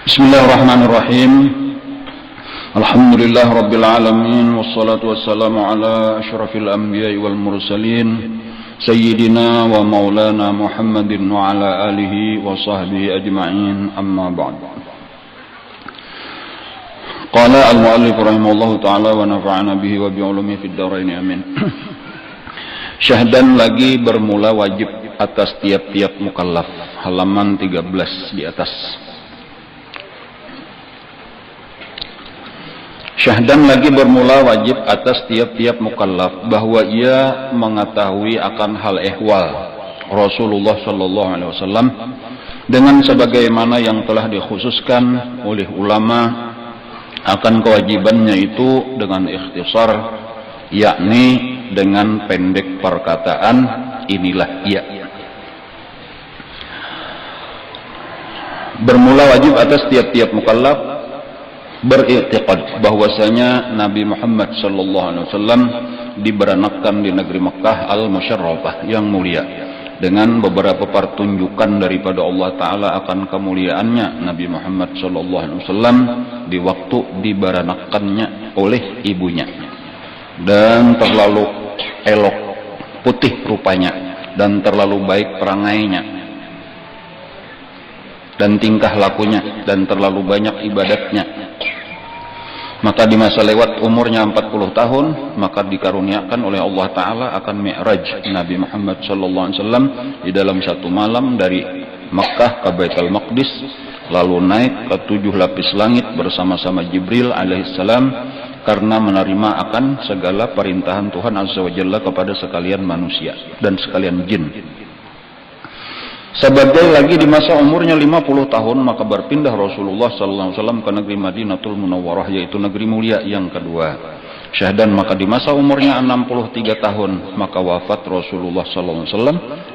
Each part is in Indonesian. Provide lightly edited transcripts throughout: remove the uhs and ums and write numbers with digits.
Bismillahirrahmanirrahim. Alhamdulillah rabbil alamin wassalatu wassalamu ala asyrafil anbiya'i wal mursalin sayyidina wa maulana Muhammadin wa ala alihi wa sahbihi ajma'in, amma ba'd. Qala al-mu'allif rahimahullahu ta'ala wa nafa'ana bihi wa bi'ulumi fid dharain amin. Syahdan lagi bermula wajib atas tiap-tiap mukallaf, halaman 13 di atas. Syahdan lagi bermula wajib atas tiap-tiap mukallaf bahwa ia mengetahui akan hal ehwal Rasulullah sallallahu alaihi wasallam dengan sebagaimana yang telah dikhususkan oleh ulama akan kewajibannya itu dengan ikhtisar, yakni dengan pendek perkataan inilah ia. Bermula wajib atas tiap-tiap mukallaf beriktikad bahwasanya Nabi Muhammad sallallahu alaihi wasallam diberanakkan di negeri Mekah al-Musyarrafah yang mulia dengan beberapa pertunjukan daripada Allah taala akan kemuliaannya Nabi Muhammad sallallahu alaihi wasallam di waktu diberanakkannya oleh ibunya, dan terlalu elok putih rupanya dan terlalu baik perangainya dan tingkah lakunya dan terlalu banyak ibadatnya. Maka di masa lewat umurnya 40 tahun, maka dikaruniakan oleh Allah Ta'ala akan mi'raj Nabi Muhammad SAW di dalam satu malam dari Makkah ke Baitul Maqdis, lalu naik ke 7 lapis langit bersama-sama Jibril alaihissalam karena menerima akan segala perintahan Tuhan Azza wa Jalla kepada sekalian manusia dan sekalian jin. Sebagai lagi di masa umurnya 50 tahun, maka berpindah Rasulullah SAW ke negeri Madinatul Munawwarah, yaitu negeri mulia yang kedua. Syahdan maka di masa umurnya 63 tahun, maka wafat Rasulullah SAW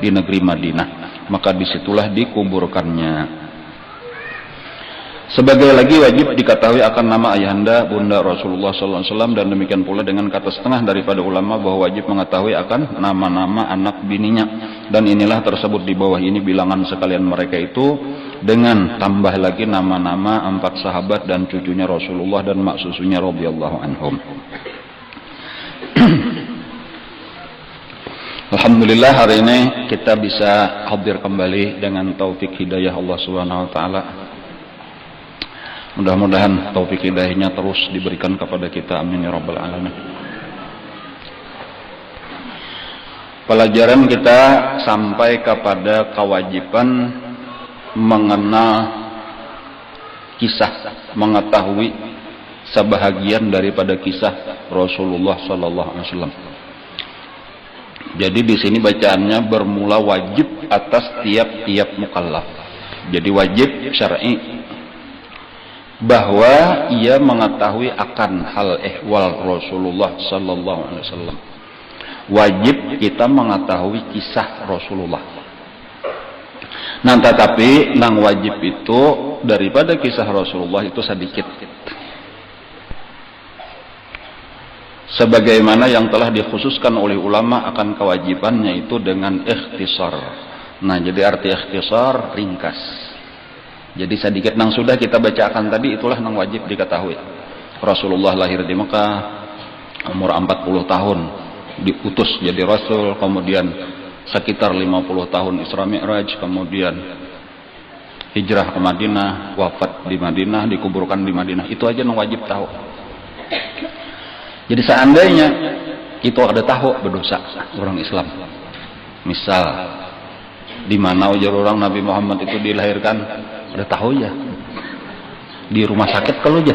di negeri Madinah. Maka disitulah dikuburkannya. Sebagai lagi wajib diketahui akan nama ayahanda bunda Rasulullah SAW, dan demikian pula dengan kata setengah daripada ulama bahwa wajib mengetahui akan nama-nama anak bininya, dan inilah tersebut di bawah ini bilangan sekalian mereka itu dengan tambah lagi nama-nama 4 sahabat dan cucunya Rasulullah dan mak susunya radhiyallahu anhum. Alhamdulillah hari ini kita bisa hadir kembali dengan taufik hidayah Allah Subhanahu wa taala. Mudah-mudahan taufik hidayahnya terus diberikan kepada kita, amin ya rabbal alamin. Pelajaran kita sampai kepada kewajiban mengenal kisah, mengetahui sebahagian daripada kisah Rasulullah sallallahu alaihi wasallam. Jadi di sini bacaannya bermula wajib atas tiap-tiap mukallaf. Jadi wajib syar'i bahwa ia mengetahui akan hal ehwal Rasulullah sallallahu alaihi wasallam. Wajib kita mengetahui kisah Rasulullah. Nah, tetapi nang wajib itu daripada kisah Rasulullah itu sedikit. Sebagaimana yang telah dikhususkan oleh ulama akan kewajibannya itu dengan ikhtisar. Nah, jadi arti ikhtisar ringkas. Jadi sedikit nang sudah kita bacakan tadi itulah nang wajib diketahui. Rasulullah lahir di Mekah, umur 40 tahun diutus jadi Rasul, kemudian sekitar 50 tahun Isra Mi'raj, kemudian hijrah ke Madinah, wafat di Madinah, dikuburkan di Madinah. Itu aja nang wajib tahu. Jadi seandainya itu ada tahu berdosa orang Islam. Misal di mana ujar orang Nabi Muhammad itu dilahirkan, ada tahu ya di rumah sakit kalau aja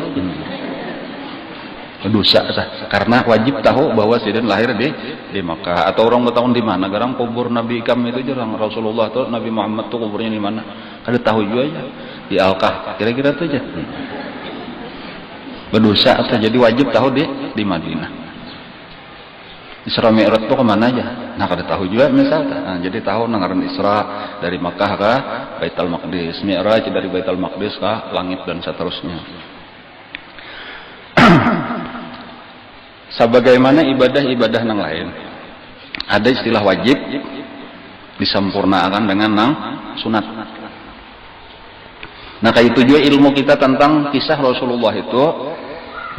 dosa karena wajib tahu bahwa sidin lahir di Makkah, atau orang bertahun di mana garang kubur Nabi Ikam itu jarang Rasulullah atau Nabi Muhammad tuh kuburnya di mana, ada tahu juga ya di Al-Kah, kira-kira tuh aja berdosa atau jadi wajib tahu di Madinah. Isra Mi'raj itu kemana aja? Nah, kada tahu juga misalnya. Nah, jadi tahu nangaran Isra dari Makkah ke Baitul Maqdis, Mi'raj dari Baitul Maqdis ke langit dan seterusnya. Sebagaimana ibadah-ibadah yang lain, ada istilah wajib disempurnakan dengan nang sunat. Nah kayak itu juga ilmu kita tentang kisah Rasulullah itu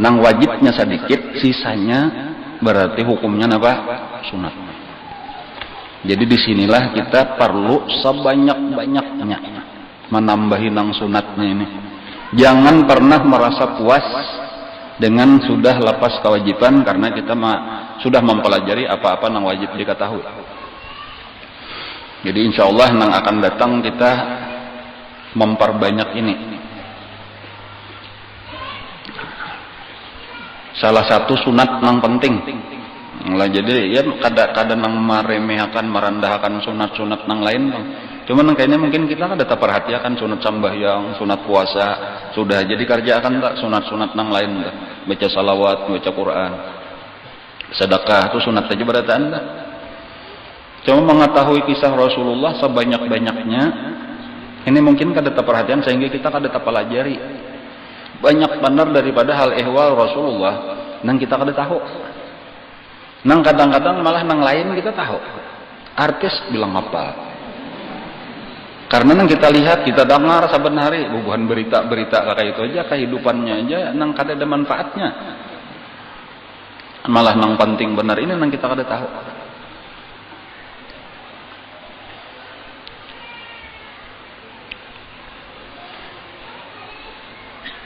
nang wajibnya sedikit, sisanya berarti hukumnya apa? Sunat. Jadi disinilah kita perlu sebanyak-banyaknya menambahi nang sunatnya ini. Jangan pernah merasa puas dengan sudah lepas kewajiban karena kita sudah mempelajari apa-apa nang wajib diketahui. Jadi insya Allah nang akan datang kita memperbanyak ini. Salah satu sunat nang penting. Lah jadi ya kadang nang meremehkan, merendahkan sunat-sunat nang lain. Cuman kayaknya mungkin kita kan tetap perhatikan sunat sembahyang, sunat puasa, sudah jadi kerjakan tak sunat-sunat nang lain tak. Baca salawat, baca Quran, sedekah itu sunat saja berarti Anda. Cuma mengetahui kisah Rasulullah sebanyak-banyaknya, ini mungkin kada tetap perhatian sehingga kita kada tetap pelajari. Banyak benar daripada hal ehwal Rasulullah nang kita kada tahu. Nang kadang-kadang malah nang lain kita tahu. Artis bilang apa? Karena nang kita lihat, kita dengar saben hari bukan berita-berita kayak itu aja, kehidupannya aja nang kada ada manfaatnya. Malah nang penting benar ini nang kita kada tahu.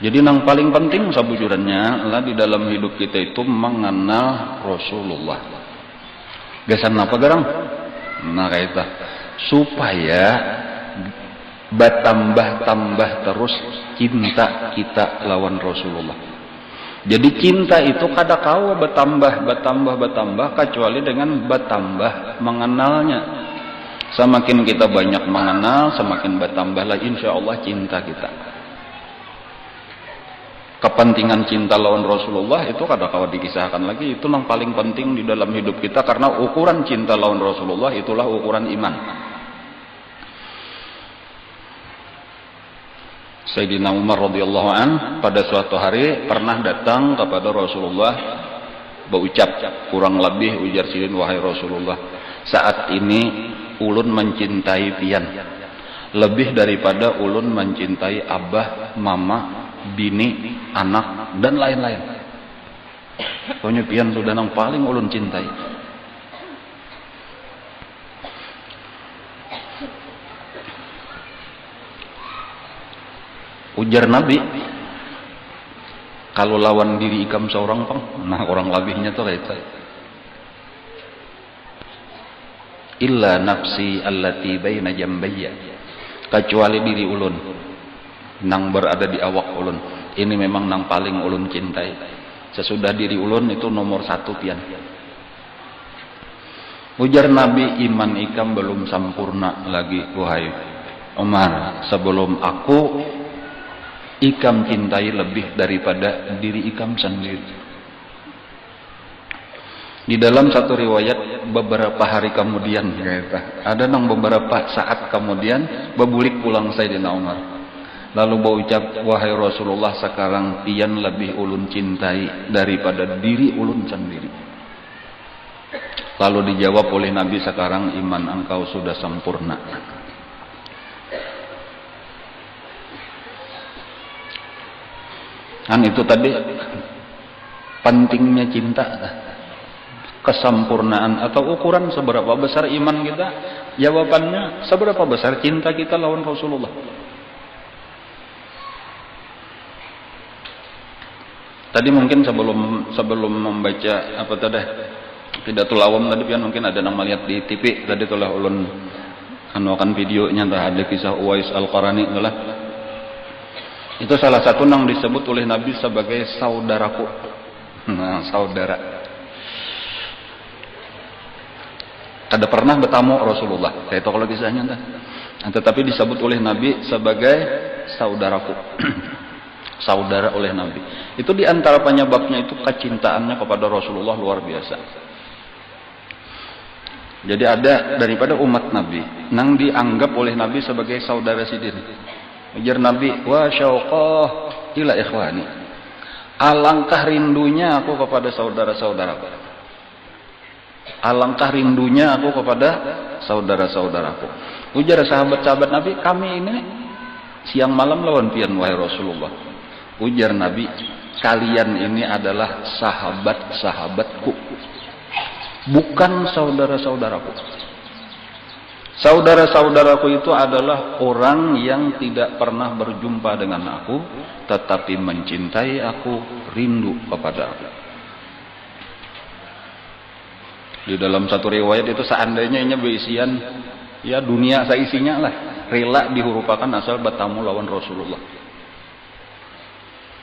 Jadi nang paling penting sabujurannya adalah di dalam hidup kita itu mengenal Rasulullah. Gasan apa garang? Nah kayak itu. Supaya bertambah-tambah terus cinta kita lawan Rasulullah. Jadi cinta itu kada kau bertambah kecuali dengan bertambah mengenalnya. Semakin kita banyak mengenal, semakin bertambahlah insya Allah cinta kita. Kepentingan cinta lawan Rasulullah itu kada kau dikisahkan lagi, itu yang paling penting di dalam hidup kita karena ukuran cinta lawan Rasulullah itulah ukuran iman. Sayyidina Umar radhiyallahu an pada suatu hari pernah datang kepada Rasulullah berucap kurang lebih ujar silin wahai Rasulullah, saat ini ulun mencintai pian lebih daripada ulun mencintai abah, mama, bini, anak dan lain-lain. Pokoknya pian sudah yang paling ulun cintai. Ujar Nabi, kalau lawan diri ikam seorang pang, nah orang lebihnya tuh kayak itu. Illa nafsi allati baina jambayya, kecuali diri ulun nang berada di awak ulun. Ini memang nang paling ulun cintai. Sesudah diri ulun itu nomor satu pian. Ujar Nabi, iman ikam belum sempurna lagi wahai Umar. Sebelum aku ikam cintai lebih daripada diri ikam sendiri. Di dalam satu riwayat beberapa hari kemudian ada nang beberapa saat kemudian bebulik pulang Sayyidina Umar. Lalu berucap, wahai Rasulullah, sekarang pian lebih ulun cintai daripada diri ulun sendiri. Lalu dijawab oleh Nabi, sekarang iman engkau sudah sempurna. Kan itu tadi pentingnya cinta, kesempurnaan atau ukuran seberapa besar iman kita. Jawabannya seberapa besar cinta kita lawan Rasulullah. Tadi mungkin sebelum membaca apa tadi Pidatul Awam tadi pian mungkin ada yang melihat di TV tadi telah ulun anukan videonya ada kisah Uwais Al-Qarani itulah. Itu salah satu yang disebut oleh Nabi sebagai saudaraku. Nah, saudara. Kada pernah bertamu Rasulullah. Kayak itu kalau kisahnya dah. Tetapi disebut oleh Nabi sebagai saudaraku. Saudara oleh Nabi. Itu di antara penyebabnya itu kecintaannya kepada Rasulullah luar biasa. Jadi ada daripada umat Nabi nang dianggap oleh Nabi sebagai saudara sidin. Ujar Nabi, wa syauqah ila ikhwani. Alangkah rindunya aku kepada saudara-saudaraku. Alangkah rindunya aku kepada saudara-saudaraku. Ujar sahabat-sahabat Nabi, kami ini siang malam lawan pian wahai Rasulullah. Ujar Nabi, kalian ini adalah sahabat-sahabatku, bukan saudara-saudaraku. Saudara-saudaraku itu adalah orang yang tidak pernah berjumpa dengan aku, tetapi mencintai aku, rindu kepada aku. Di dalam satu riwayat itu seandainya ini berisian ya dunia seisinya lah, rela dihurupakan asal bertamu lawan Rasulullah.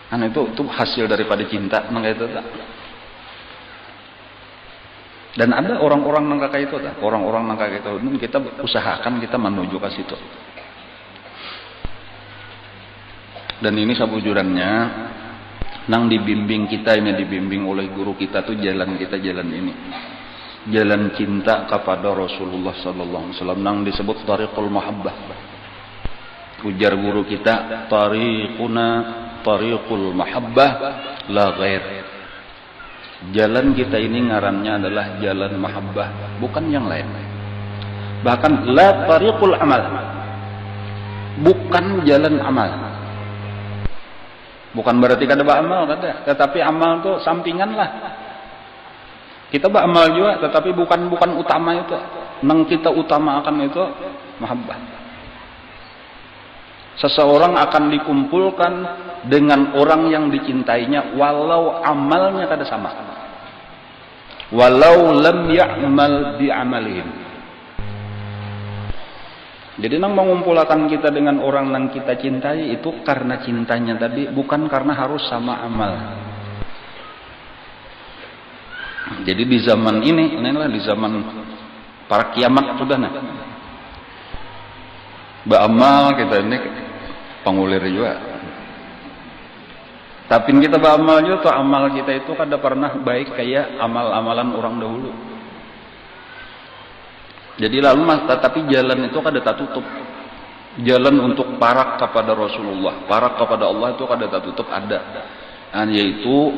Kan itu hasil daripada cinta, maka itu tak. Dan ada orang-orang nang kakak itu, orang-orang nang kakak itu, kita usahakan kita menuju ke situ. Dan ini sabujurannya, nang dibimbing kita ini, dibimbing oleh guru kita tuh jalan kita jalan ini, jalan cinta kepada Rasulullah Sallallahu Alaihi Wasallam, nang disebut tariqul mahabbah. Ujar guru kita, tariquna tariqul mahabbah la ghair. Jalan kita ini ngarannya adalah jalan mahabbah, bukan yang lain. Bahkan la tariqul amal, bukan jalan amal. Bukan berarti kada beramal, kada. Tetapi amal itu sampingan lah. Kita beramal juga, tetapi bukan utama itu. Nang kita utamakan itu mahabbah. Seseorang akan dikumpulkan dengan orang yang dicintainya walau amalnya kada sama, walau lam ya'mal bi'amalihim. Jadi nang mengumpulkan kita dengan orang yang kita cintai itu karena cintanya tadi, bukan karena harus sama amal. Jadi di zaman inilah di zaman para kiamat sudah nah, beramal kita ini pengulir juga. Tapi kita beramal juga tuh, amal kita itu kada pernah baik kayak amal-amalan orang dahulu. Jadi lalu tapi jalan itu kada tertutup. Jalan untuk parak kepada Rasulullah, parak kepada Allah itu kada tertutup ada. Dan yaitu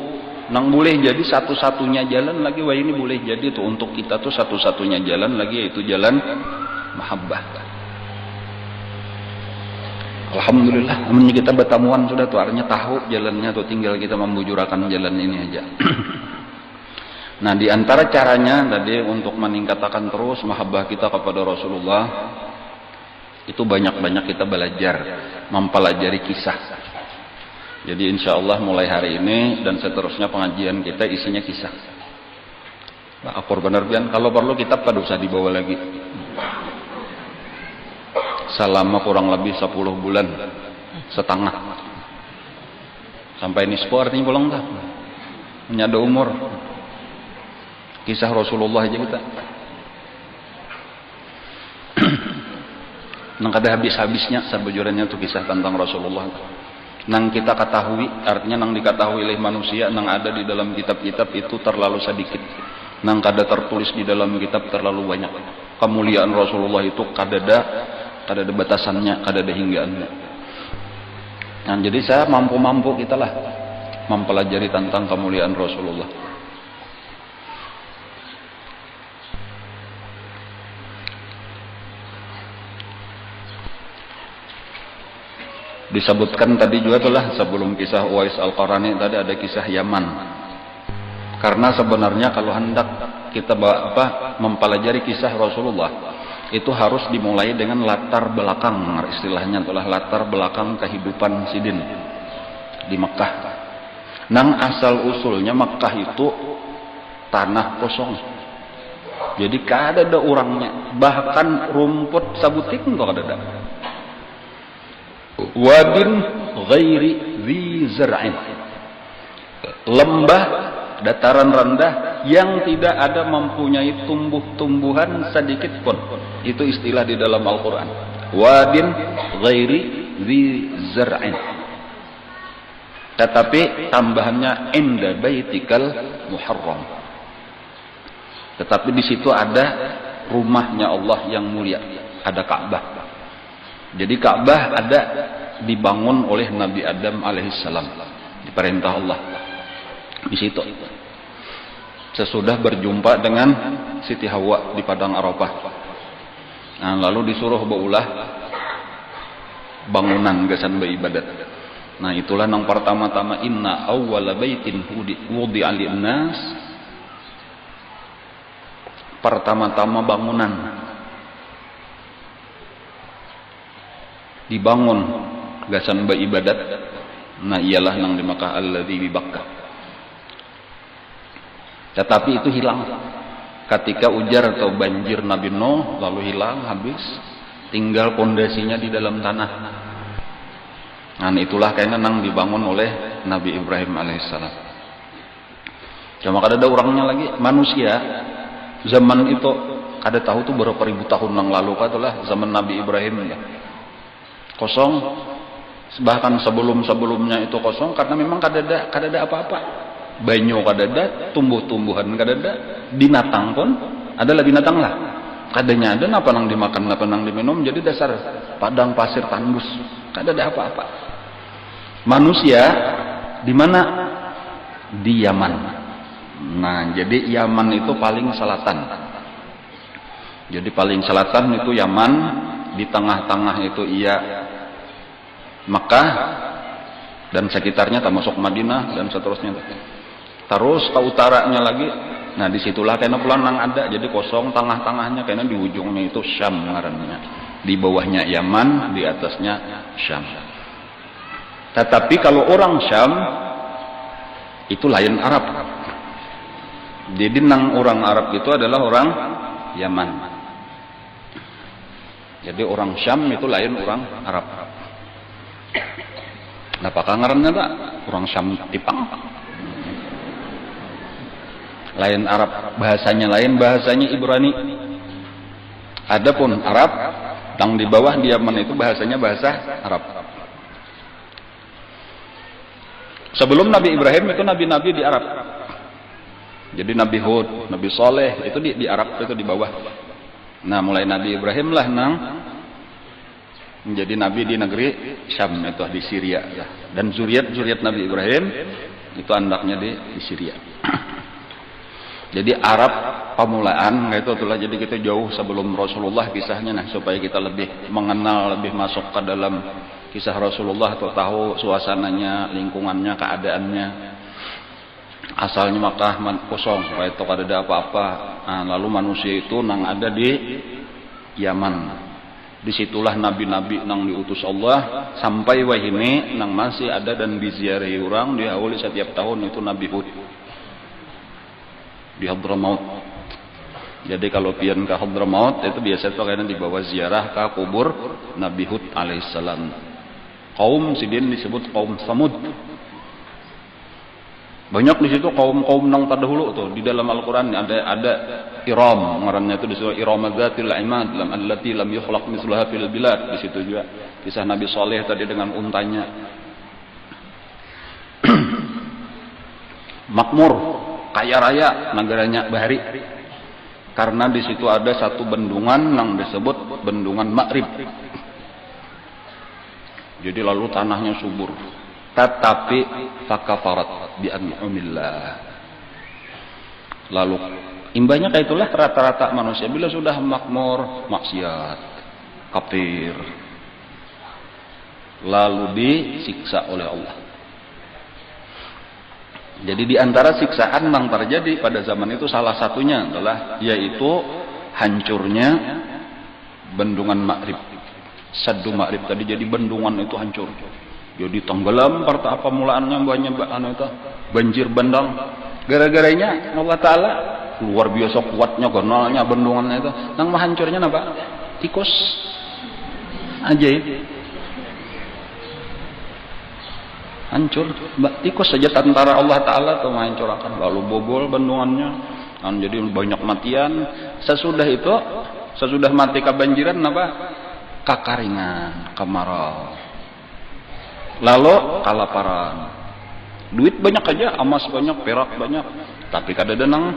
nang boleh jadi satu-satunya jalan lagi, wah ini boleh jadi tuh untuk kita tuh satu-satunya jalan lagi, yaitu jalan mahabbah. Alhamdulillah, amunnya kita bertamuan sudah tuh, artinya tahu jalannya tuh, tinggal kita membujurakan jalan ini aja. Nah, di antara caranya tadi untuk meningkatkan terus mahabbah kita kepada Rasulullah, itu banyak-banyak kita belajar, mempelajari kisah. Jadi insya Allah mulai hari ini dan seterusnya pengajian kita isinya kisah. Nah, akur benar pian, kalau perlu kitab kada usah dibawa lagi. Selama kurang lebih 10 bulan setengah sampai nisfu, artinya pulang dah menyada umur kisah Rasulullah aja kita nang kada habis-habisnya sabujurannya tuh kisah tentang Rasulullah nang kita ketahui, artinya nang diketahui oleh manusia, nang ada di dalam kitab-kitab itu terlalu sedikit, nang kada tertulis di dalam kitab terlalu banyak. Kemuliaan Rasulullah itu kada ada batasannya, kada ada hinggaannya. Nah, jadi saya mampu-mampu kita lah mempelajari tentang kemuliaan Rasulullah. Disebutkan tadi juga telah sebelum kisah Uwais Al-Qarani tadi ada kisah Yaman. Karena sebenarnya kalau hendak kita mempelajari kisah Rasulullah, itu harus dimulai dengan latar belakang, istilahnya adalah latar belakang kehidupan Sidin di Mekah. Nang asal usulnya Mekah itu tanah kosong, jadi kada ada orangnya, bahkan rumput sabutik enggak kada ada. Wadin ghairi dzi zar'in, lembah dataran rendah yang tidak ada mempunyai tumbuh-tumbuhan sedikit pun. Itu istilah di dalam Al-Quran. Wadin ghairi dzi zar'in. Tetapi tambahannya inda baitikal muharram. Tetapi di situ ada rumahnya Allah yang mulia, ada Ka'bah. Jadi Ka'bah ada dibangun oleh Nabi Adam alaihissalam, diperintah Allah di situ. Sesudah berjumpa dengan Siti Hawa di padang Arafah. Nah, lalu disuruh beulah bangunan gasan beribadat. Nah itulah yang pertama-tama, inna awwala baitin wudi'a lin-nas, pertama-tama bangunan dibangun gasan beribadat. Nah ialah nang di Makkah, alladzi bi Bakkah. Tetapi itu hilang ketika ujar atau banjir Nabi Nuh, lalu hilang habis, tinggal pondasinya di dalam tanah. Nah itulah kayaknya nang dibangun oleh Nabi Ibrahim alaihissalam. Cuma kada ada orangnya lagi, manusia zaman itu kada tahu tuh berapa ribu tahun yang lalu, katalah zaman Nabi Ibrahim ya. Kosong, bahkan sebelumnya itu kosong karena memang kada ada apa-apa. Banyu kada ada, tumbuh-tumbuhan kada ada, binatang pun adalah binatang lah. Kadanya ada apa nang dimakan, apa nang diminum, jadi dasar padang pasir tandus, kada ada apa-apa. Manusia di mana? Di Yaman. Nah, jadi Yaman itu paling selatan. Jadi paling selatan itu Yaman, di tengah-tengah itu Makkah dan sekitarnya, termasuk Madinah dan seterusnya. Terus ke utaranya lagi, nah disitulah kayaknya pelanang ada, jadi kosong, tengah-tengahnya kayaknya di ujungnya itu Syam ngarannya, di bawahnya Yaman, di atasnya Syam. Tetapi kalau orang Syam itu lain Arab, jadi nang orang Arab itu adalah orang Yaman. Jadi orang Syam itu lain orang Arab. Nah apakah ngarannya tak? Orang Syam Tipang lain Arab, bahasanya lain, bahasanya Ibrani. Adapun Arab yang di bawah di Yaman itu bahasanya bahasa Arab. Sebelum Nabi Ibrahim itu nabi-nabi di Arab. Jadi Nabi Hud, Nabi Saleh itu di Arab, itu di bawah. Nah mulai Nabi Ibrahim lah nang menjadi nabi di negeri Syam, itu di Syria ya. Dan zuriat Nabi Ibrahim itu anaknya di Syria. Jadi Arab pamulaan itu itulah, jadi kita jauh sebelum Rasulullah kisahnya, nah supaya kita lebih mengenal, lebih masuk ke dalam kisah Rasulullah atau tahu suasananya, lingkungannya, keadaannya. Asalnya Makkah kosong, supaya itu kada ada apa-apa. Nah, lalu manusia itu nang ada di Yaman. Disitulah nabi-nabi nang diutus Allah sampai wahini nang masih ada dan diziarahi orang diawali setiap tahun itu Nabi Hud di Hadramaut. Jadi kalau pian ke Hadramaut itu biasa itu kayaknya dibawa ziarah ke kubur Nabi Hud alaihissalam. Kaum sidin disebut kaum Samud. Banyak di situ kaum nang terdahulu tuh di dalam Al-Qur'an ada Iram, ngarannya itu disebut Iramadatil Imad lam allati lam yukhlaq mislaha fil bilad. Di situ juga kisah Nabi Saleh tadi dengan untanya. Makmur, kaya raya negaranya Bahari. Karena di situ ada satu bendungan yang disebut bendungan Ma'rib. Jadi lalu tanahnya subur. Tetapi fakafarat bi an'amillah. Lalu imbanya kayak itulah rata-rata manusia bila sudah makmur, maksiat, kafir, lalu disiksa oleh Allah. Jadi di antara siksaan yang terjadi pada zaman itu salah satunya adalah yaitu hancurnya bendungan Ma'rib. Saddu Ma'rib tadi, jadi bendungan itu hancur. Jadi tenggelam pertama mulaannya banyak itu banjir bandang. Gara-garanya Allah Ta'ala luar biasa kuatnya gonalnya bendungannya itu. Nang hancurnya apa? Tikus. Ajaib. Hancur. Tikus saja tentara Allah Ta'ala tuh menghancurkan. Lalu bobol bendungannya. Dan jadi banyak matian. Sesudah mati kebanjiran apa? Kakaringan, kemarau. Lalu kelaparan. Duit banyak aja, emas banyak, perak banyak, tapi kada ada nang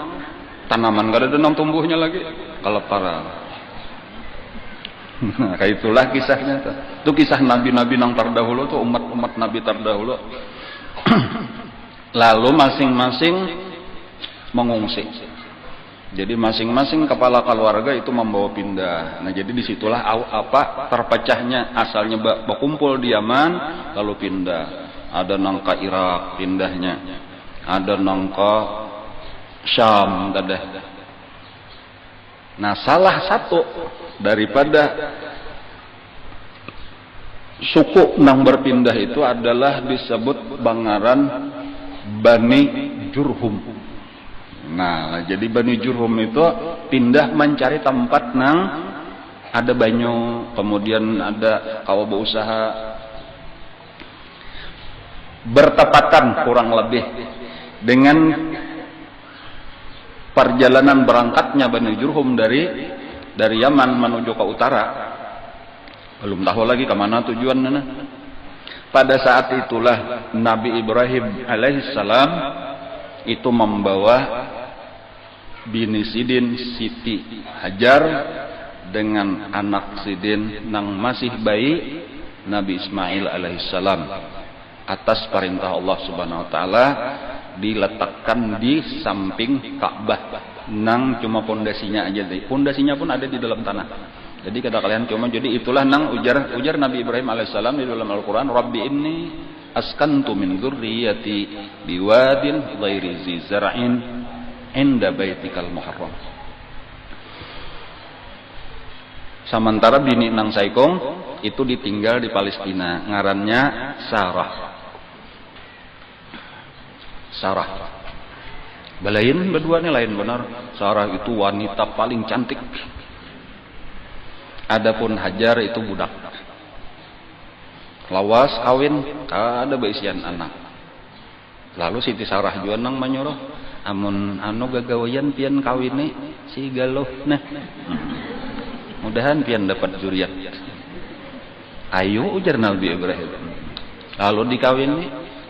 tanaman, kada ada nang tumbuhnya lagi. Kelaparan. Nah, kayak itulah kisahnya. Itu kisah nabi-nabi nang terdahulu tuh, umat-umat nabi terdahulu. Lalu masing-masing mengungsi. Jadi masing-masing kepala keluarga itu membawa pindah. Nah jadi disitulah terpecahnya, asalnya berkumpul di Yaman lalu pindah. Ada nangka Irak pindahnya, ada nangka Syam, ada. Nah salah satu daripada suku nang berpindah itu adalah disebut Bangaran Bani Jurhum. Nah, jadi Bani Jurhum itu pindah mencari tempat nang ada banyu, kemudian ada kawa usaha. Bertepatan kurang lebih dengan perjalanan berangkatnya Bani Jurhum dari Yaman menuju ke utara. Belum tahu lagi kemana tujuannya. Pada saat itulah Nabi Ibrahim alaihissalam itu membawa bini Sidin Siti Hajar dengan anak Sidin nang masih bayi Nabi Ismail alaihissalam atas perintah Allah subhanahu wa ta'ala diletakkan di samping Ka'bah nang cuma pondasinya aja deh. Pondasinya pun ada di dalam tanah. Jadi kata kalian cuma, jadi itulah nang ujar Nabi Ibrahim alaihissalam di dalam Al-Quran, Rabbi inni askantu min dzurriyyati biwadin ghairi zi zar'in inda baitikal muharram. Sementara bini nang saikong itu ditinggal di Palestina, ngarannya Sarah. Belain berdua nih lain benar. Sarah itu wanita paling cantik. Adapun Hajar itu budak. Lawas kawin kada beisian anak. Lalu Siti Sarah juga nang menyuruh, amun anu gagawayan pian kawine si galuh nah. Mudahan pian dapat zuriat. Ayo ujar Nabi Ibrahim. Lalu dikawini,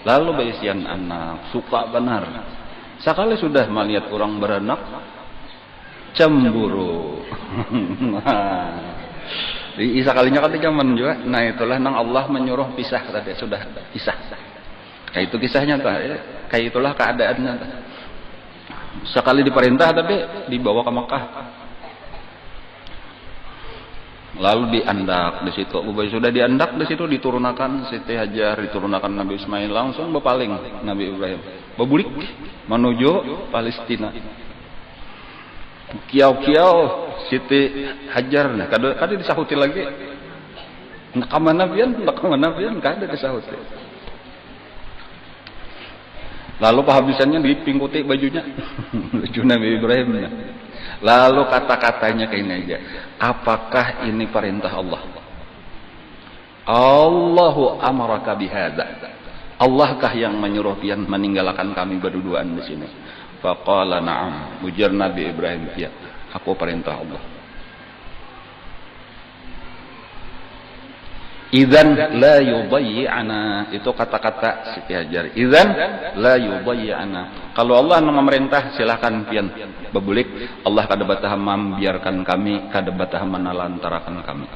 lalu beisian anak, suka benar. Sekali sudah melihat orang beranak, cemburu. Di sekalinya ketika juga, nah itulah nang Allah menyuruh pisah tadi, sudah pisah. Kayak itu kisahnya tuh, kayak itulah keadaannya. Sekali diperintah tapi dibawa ke Mekah. Lalu diandak di situ. Sudah diandak di situ diturunkan Siti Hajar, diturunkan Nabi Ismail, langsung bepaling Nabi Ibrahim. Bebulik menuju Palestina. Kiau-kiau Siti Hajar nah kada disahuti lagi. Nak mana pian kada disahuti. Lalu kehabisannya dipingkuti bajunya. Baju Nabi Ibrahim. Lalu kata-katanya kayak ini aja. Apakah ini perintah Allah? Allahu amaraka bihadza. Allahkah yang menyuruh pian meninggalkan kami berduaan di sini? Faqala na'am. Ujar Nabi Ibrahim, ya, aku perintah Allah. Idzan la yudayyi'ana, itu kata-kata Siti Hajar. Idzan la yudayyi'ana. Kalau Allah memerintah silakan pian bebulik, Allah kada batah membiarkan kami, kada batah menalantarakan kami.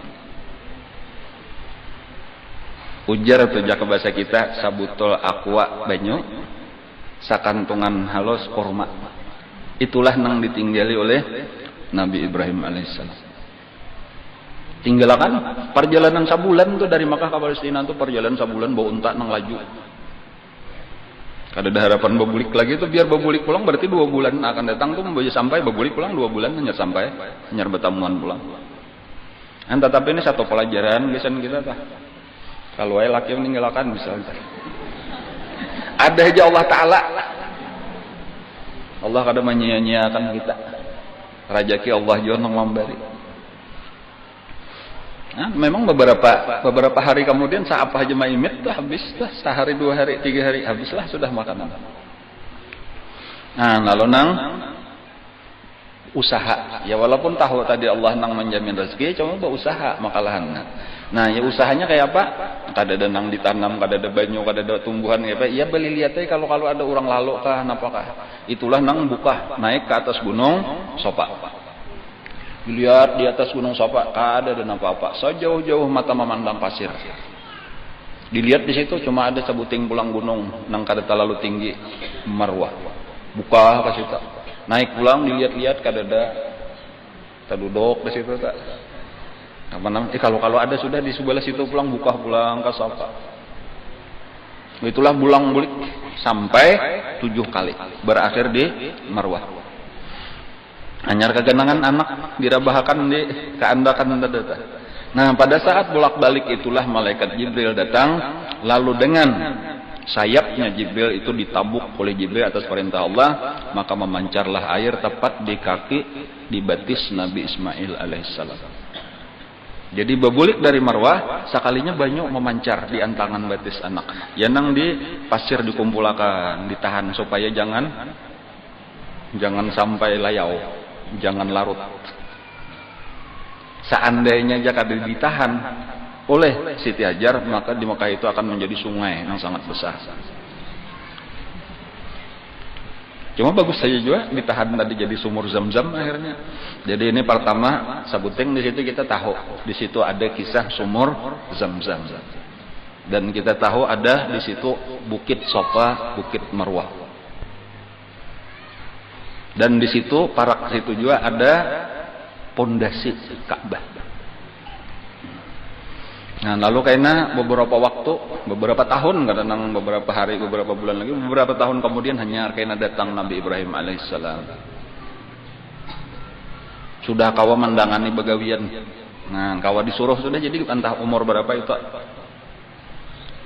Ujar tu jaka bahasa kita sabutul aqua banyu sakantungan halus kurma. Itulah nang ditinggali oleh Nabi Ibrahim alaihissalam. Tinggalkan perjalanan sabulan tuh dari Makkah ke Palestina tuh perjalanan sabulan bawa unta nang laju. Kada ada harapan bebulik lagi tuh, biar bebulik pulang berarti 2 bulan akan datang tuh membawa sampai bebulik pulang 2 bulan hanya sampai hanya bertamuan pulang. Tetapi ini satu pelajaran biasanya kita tah. Kalau ay laki meninggalkan bisa. Ada aja Allah Taala. Allah kada menyia-nyiakan kita. Rajaki Allah juga nang memberi. Nah, memang beberapa hari kemudian apa aja maimit tuh habis lah, sehari 2 hari 3 hari habislah sudah makanan. Nah lalu nang usaha ya, walaupun tahu tadi Allah nang menjamin rezeki, cuma berusaha makalahan. Nah ya usahanya kayak apa? Kada ada nang ditanam, kada ada banyu, kada ada tumbuhan ya Pak. Ya beli lihat aja kalau ada orang lalu kah napakah. Itulah nang buka naik ke atas gunung Sopa. Dilihat di atas gunung Sopa, kada ada apa-apa. Sejauh-jauh mata memandang pasir. Dilihat di situ cuma ada sebuting pulang gunung nang kada terlalu tinggi, Marwah. Buka ke situ. Naik pulang dilihat-lihat kadada tadudok di situ tak. Apa namanya? Kalau ada sudah di sebelah situ pulang buka pulang ke sapa. Itulah bulang-bulik sampai 7 kali berakhir di Marwah. Anyar kegenangan anak dirabahakan di keandakan dada. Nah, pada saat bolak-balik itulah malaikat Jibril datang, lalu dengan sayapnya Jibril itu ditabuk oleh Jibril atas perintah Allah, maka memancarlah air tepat di kaki, di batis Nabi Ismail alaihissalam. Jadi bebulik dari Marwah, sekalinya banyak memancar di antangan batis anak. Yanang di pasir dikumpulkan, ditahan supaya jangan sampai layau, jangan larut. Seandainya jika ditahan oleh Siti Hajar, maka di Mekah itu akan menjadi sungai yang sangat besar. Cuma bagus saja juga ditahan tadi jadi sumur Zam-Zam akhirnya. Jadi ini pertama Sabuteng, di situ kita tahu di situ ada kisah sumur Zam-Zam. Dan kita tahu ada di situ Bukit Sofa, Bukit Marwah. Dan di situ parak situ juga ada pondasi Ka'bah. Nah, lalu karena beberapa tahun, kadang beberapa hari, beberapa bulan lagi, beberapa tahun kemudian hanya karena datang Nabi Ibrahim alaihissalam. Sudah kawa mendangani begawian. Nah, kawa disuruh sudah, jadi entah umur berapa itu.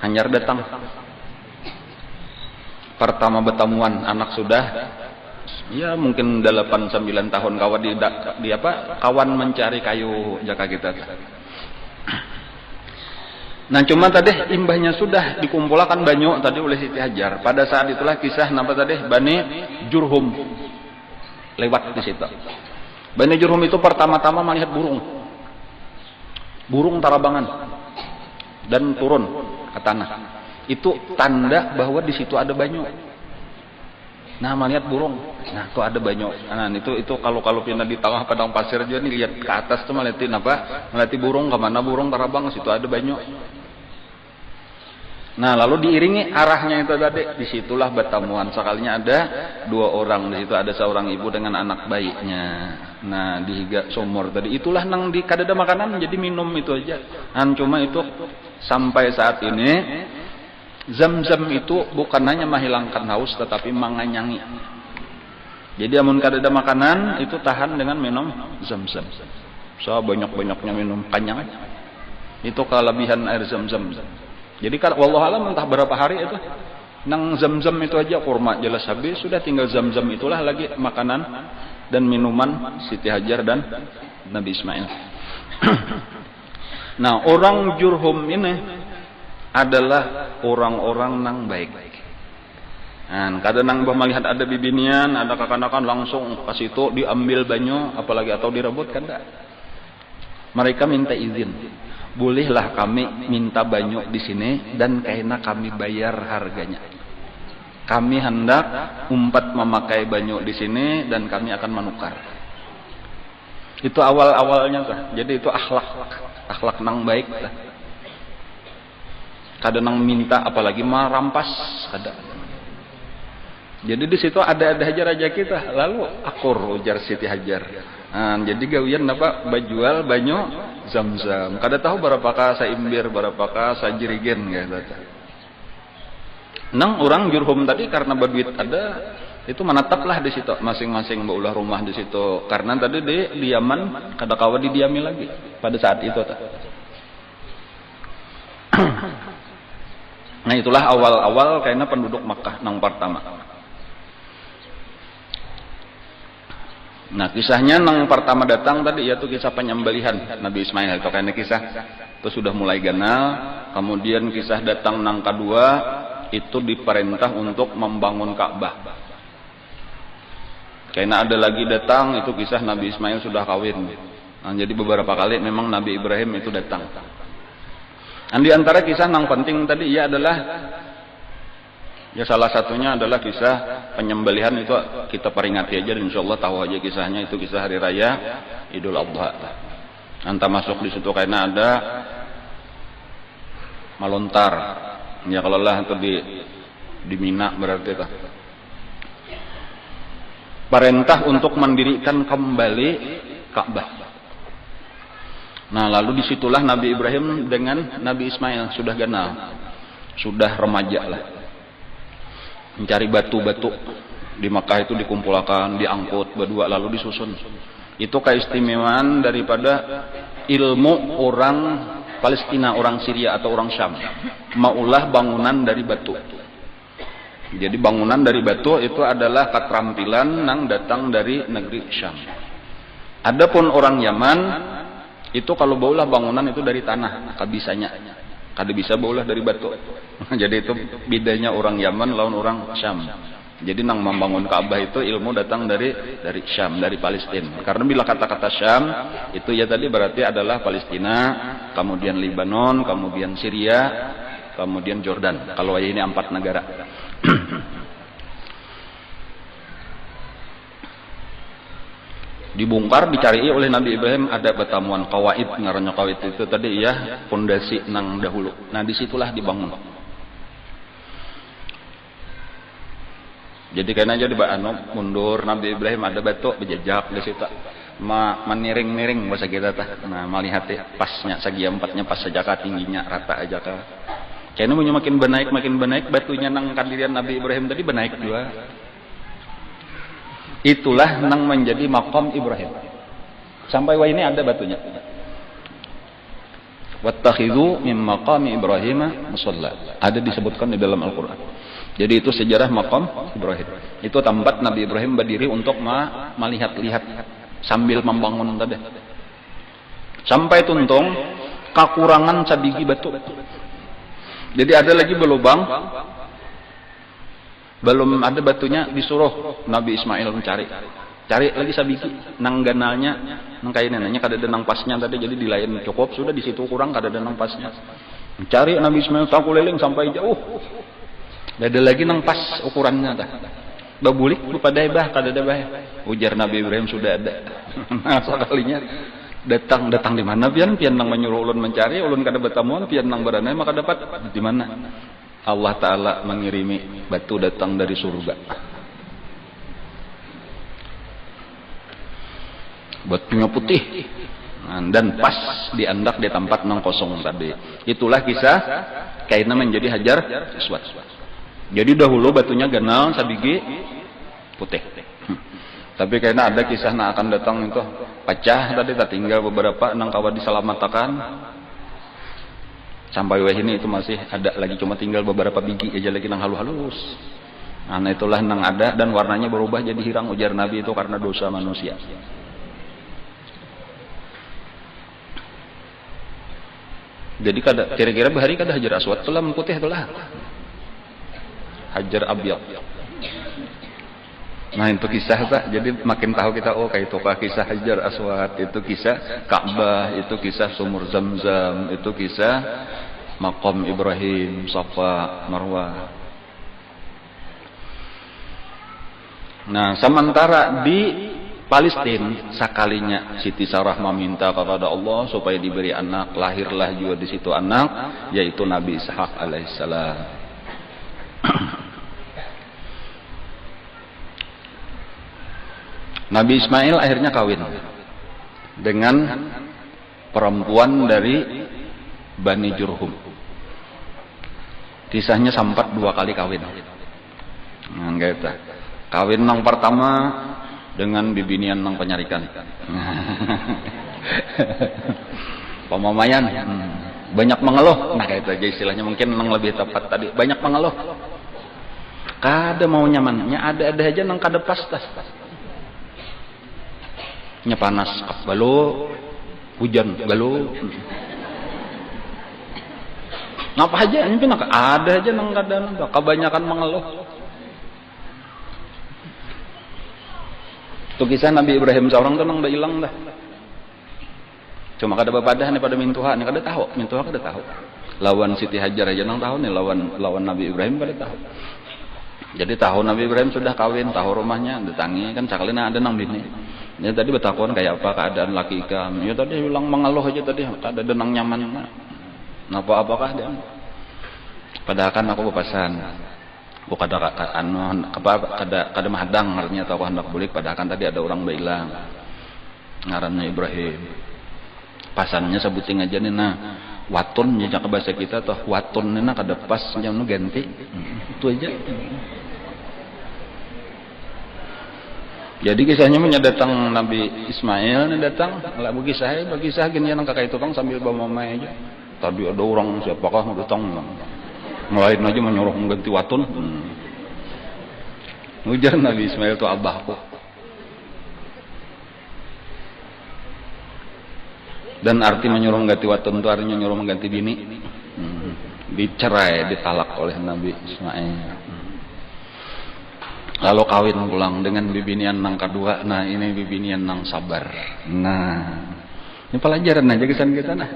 Hanyar datang. Pertama bertemuan anak sudah ya mungkin 8-9 tahun kawan di apa? Kawan mencari kayu jaka kita. Nah, cuma tadi imbahnya sudah dikumpulkan banyak tadi oleh Siti Hajar. Pada saat itulah kisah napa tadi Bani Jurhum lewat di situ. Bani Jurhum itu pertama-tama melihat burung tarabangan dan turun ke tanah. Itu tanda bahwa di situ ada banyu. Nah, melihat burung. Nah, tuh ada banyu. Nah, itu kalau pindah di tengah padang pasir aja nih, lihat ke atas tuh melihatin apa? Melihat burung, ke mana burung terbang, situ ada banyu. Nah, lalu diiringi arahnya itu tadi, disitulah bertemuan. Sekalinya ada 2 orang, di situ ada seorang ibu dengan anak bayinya. Nah, di higa sumur tadi, itulah nang di kadada makanan jadi minum itu aja. Nah, cuma itu sampai saat ini Zam-Zam itu bukan hanya menghilangkan haus tetapi menganyangi. Jadi amun kadada makanan itu tahan dengan minum Zam-Zam. So banyak-banyaknya minum kanyang. Itu kelebihan air Zam-Zam. Jadi wallahu alam entah berapa hari itu nang Zam-Zam itu aja kurma jelas habis, sudah tinggal Zam-Zam itulah lagi makanan dan minuman Siti Hajar dan Nabi Ismail. Nah, orang Jurhum ini adalah orang-orang nang baik. Nah, kadang nang melihat ada bibinian, ada kakanakan langsung ke situ diambil banyu, apalagi atau direbut kan enggak. Mereka minta izin. Bolehlah kami minta banyu di sini dan karena kami bayar harganya. Kami hendak umpat memakai banyu di sini dan kami akan menukar. Itu awal-awalnya tuh. Jadi itu akhlak nang baik lah. Kadang minta apalagi merampas ada. Jadi di situ ada Hajar aja kita, lalu akur ujar Siti Hajar. Nah, jadi gawian apa bajual banyu Zam-Zam. Kada tahu berapakah saimbir, berapakah sajirigen gitu. Nang orang Jurhum tadi karena berduit ada, itu menetaplah di situ masing-masing baulah rumah di situ. Karena tadi di Yaman kada kawa didiami lagi pada saat itu. Nah, itulah awal-awal kayaknya penduduk Makkah nang pertama. Nah, kisahnya nang pertama datang tadi yaitu kisah penyembelihan Nabi Ismail. Itu kayaknya kisah itu sudah mulai ganal. Kemudian kisah datang nang kedua itu diperintah untuk membangun Ka'bah. Kayaknya ada lagi datang itu kisah Nabi Ismail sudah kawin. Nah, jadi beberapa kali memang Nabi Ibrahim itu datang. Dan di antara kisah yang penting tadi ya adalah ya salah satunya adalah kisah penyembelihan itu kita peringati aja dan insyaallah tahu aja kisahnya itu kisah hari raya Idul Adha. Anta masuk di situ karena ada melontar. Ya kalau lah itu di Mina berarti itu. perintah untuk mendirikan kembali Ka'bah. Nah, lalu disitulah Nabi Ibrahim dengan Nabi Ismail sudah kenal, sudah remaja lah, mencari batu-batu di Makkah itu dikumpulkan, diangkut berdua lalu disusun. Itu keistimewaan daripada ilmu orang Palestina, orang Syria atau orang Syam, maulah bangunan dari batu. Jadi bangunan dari batu itu adalah keterampilan yang datang dari negeri Syam. Adapun orang Yaman itu kalau baulah bangunan itu dari tanah, kabisanya. Kada bisa baulah dari batu. Jadi itu bedanya orang Yaman lawan orang Syam. Jadi nang membangun Ka'bah itu ilmu datang dari Syam, dari Palestina. Karena bila kata-kata Syam itu ya tadi berarti adalah Palestina, kemudian Lebanon, kemudian Syria, kemudian Jordan. Kalau ini 4 negara. Dibongkar, dicari oleh Nabi Ibrahim ada betamuan kawaid, ngarannya kawaid itu tadi ya pondasi nang dahulu. Nah disitulah dibangun. Jadi karena jadi mundur Nabi Ibrahim ada batu berjejak di situ, meniring-niring bahasa kita tah. Nah melihat pasnya segi 4-nya pas saja tingginya rata aja ka. Kayaknya punya makin benaik batunya nang kandirian Nabi Ibrahim tadi benaik juga. Itulah nang menjadi maqam Ibrahim. Sampai wah ini ada batunya. Wattakhidhu min maqami Ibrahim musalla. Ada disebutkan di dalam Al-Qur'an. Jadi itu sejarah maqam Ibrahim. Itu tempat Nabi Ibrahim berdiri untuk melihat-lihat sambil membangun tadi. Sampai tuntung kekurangan sabigi batu. Jadi ada lagi berlubang, belum ada batunya, disuruh Nabi Ismail mencari. Cari lagi sabiki, nang ganalnya, nang kayak neneknya kada ada nang pasnya tadi, jadi di lain cukup, sudah di situ kurang kada ada nang pasnya. Mencari Nabi Ismail tak keliling sampai jauh. Ada lagi nang pas ukurannya dah. Babulik pada bah kada ada bah. Ujar Nabi Ibrahim sudah ada. Nah, sekalinya datang di mana pian nang menyuruh ulun mencari, ulun kada betamuan, pian nang beranai maka dapat di mana? Allah Ta'ala mengirimi batu datang dari surga. Batunya putih dan pas diandak di tempat nang kosong tadi. Itulah kisah kaina menjadi Hajar Aswad. Jadi dahulu batunya ganal sabigi putih. Tapi karena ada kisah yang akan datang itu pecah tadi, tak tinggal beberapa nang kawan diselamatkan. Sampai wah ini itu masih ada lagi, cuma tinggal beberapa biji aja lagi nang halus-halus. Nah itulah nang ada dan warnanya berubah jadi hirang, ujar Nabi itu karena dosa manusia. Jadi kada kira-kira bahari kada Hajar Aswad telah putih telah. Hajar Abyad. Nah itu kisah tak, jadi makin tahu kita kayak itu kisah Hajar Aswad, itu kisah Ka'bah, itu kisah sumur Zam-Zam, itu kisah maqam Ibrahim, Safa, Marwah. Nah sementara di Palestina sekalinya Siti Sarah meminta kepada Allah supaya diberi anak, lahirlah juga di situ anak, yaitu Nabi Ishak alaihissalam. Nabi Ismail akhirnya kawin dengan perempuan dari Bani Jurhum. Kisahnya sampai 2 kali kawin. Nah, gitu. Kawin nang pertama dengan bibinian nang penyarikan. Pemamayan. Banyak mengeluh. Nah, kayak itu aja istilahnya, mungkin nang lebih tepat tadi. Banyak mengeluh. Kada mau nyamannya, ada aja nang kada pas. Nya panas balo, hujan balo. Ngapa aja ini ada aja nang kadang kebanyakan mengeluh. Itu kisah Nabi Ibrahim seorang tuh nang udah hilang dah. Cuma kada bapadah nih pada mintuha nih kada tahu, mintuha kada tahu. Lawan Siti Hajar aja nang tahu nih, lawan Nabi Ibrahim kada tahu. Jadi tahu Nabi Ibrahim sudah kawin, tahu rumahnya, datangi kan sakalina ada nang bini. Ya tadi bertakon kayak apa keadaan laki ikam. Ya tadi bilang mengeluh aja tadi, kada ada nang nyaman. Napa apakah dia? Padahal kan aku bepasan. kada mahadang artinya atau hendak bulik padahal tadi ada orang bilang ngarannya Ibrahim. Pasannya sebuting aja nih nah watun nya ke bahasa kita atau watun nih nah kada pas nya nu ganti. Itu aja. Jadi kisahnya menyadatang Nabi Ismail nih datang lah bagi kisah gini yang kakak itu kan sambil bawa mamai aja. Tadi ada orang siapakah datang ngelain aja menyuruh mengganti watun. Ujar Nabi Ismail itu abahku. Dan arti menyuruh mengganti watun itu artinya menyuruh mengganti bini. Dicerai, ditalak oleh Nabi Ismail. Lalu kawin pulang dengan bibinian nang kedua. Nah ini bibinian nang sabar. Nah ini pelajaran aja kesan kita nah.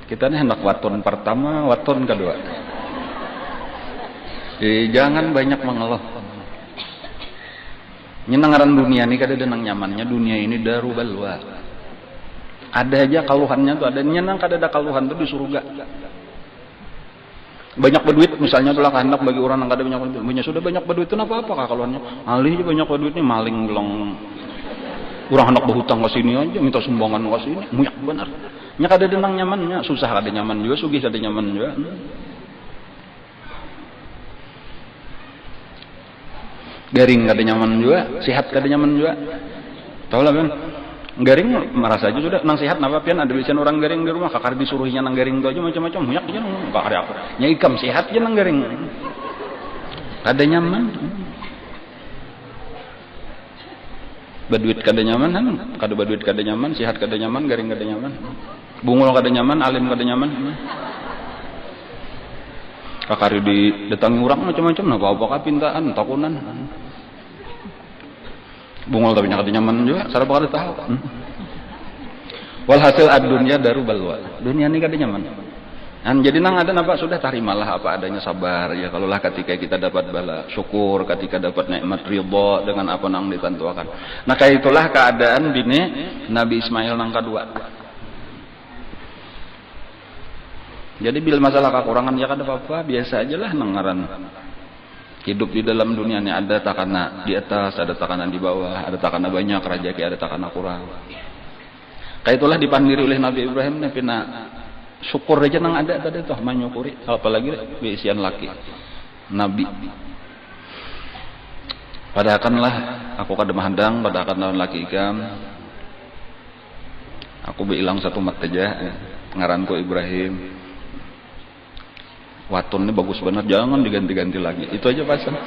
Kita nih hendak watun pertama, watun kedua. Jadi jangan banyak mengeluh. Nyenangaran dunia ini kada denang nyamannya. Dunia ini daru balwa. Ada aja kaluhannya tuh ada nyenang kada ada kaluhan tuh di surga. Banyak berduit misalnya tulah hendak bagi orang yang kada banyak berduit. Punya sudah banyak berduit itu apa-apa kah kaluhannya? Alih aja banyak berduit ini maling belum. Orang hendak berhutang ke sini aja minta sumbangan ke sini. Muyak benar. Nya kada denang nyamannya, susah kada nyaman juga, sugih kada nyaman juga. Garing kada nyaman juga, sehat kada nyaman juga. Tahu lah kan? Garing merasa aja sudah nang sehat napa pian ada biasanya orang garing di rumah kakar disuruhnya nang garing itu aja macam-macam muyak aja nang kakar aku. Nya ikam sehat aja nang garing. Kada nyaman. Baduit kada nyaman kan? Kada baduit kada nyaman, sehat kada nyaman, garing kada nyaman. Bungul kada nyaman, alim kada nyaman. Kakari didatangi orang macam-macam nah apa-apa pintaan, takunan. Bungul tapi kada nyaman juga, sarap kada tahu. Walhasil ad-dunya daru balwa. Dunia ini kada nyaman. Dan jadi nang ada apa sudah tarimalah apa adanya sabar ya kalaulah ketika kita dapat bala syukur ketika dapat nikmat ridha dengan apa nang ditentukan. Nah kayak itulah keadaan bini Nabi Ismail nang kedua. Jadi bila masalah kekurangan ya kada apa-apa biasa aja lah nang ngaran. Hidup di dalam dunia ini ada takana di atas, ada takana di bawah, ada takana banyak rezeki, ada takana kurang. Kayak itulah dipandiri oleh Nabi Ibrahim nih pina syukur aja nang ada tadi tuh menyukuri apalagi beisian laki nabi padakanlah aku kada mahadang padakan lawan laki ikam aku bilang satu mat aja ngaranku Ibrahim watun ini bagus banget jangan diganti-ganti lagi itu aja pasang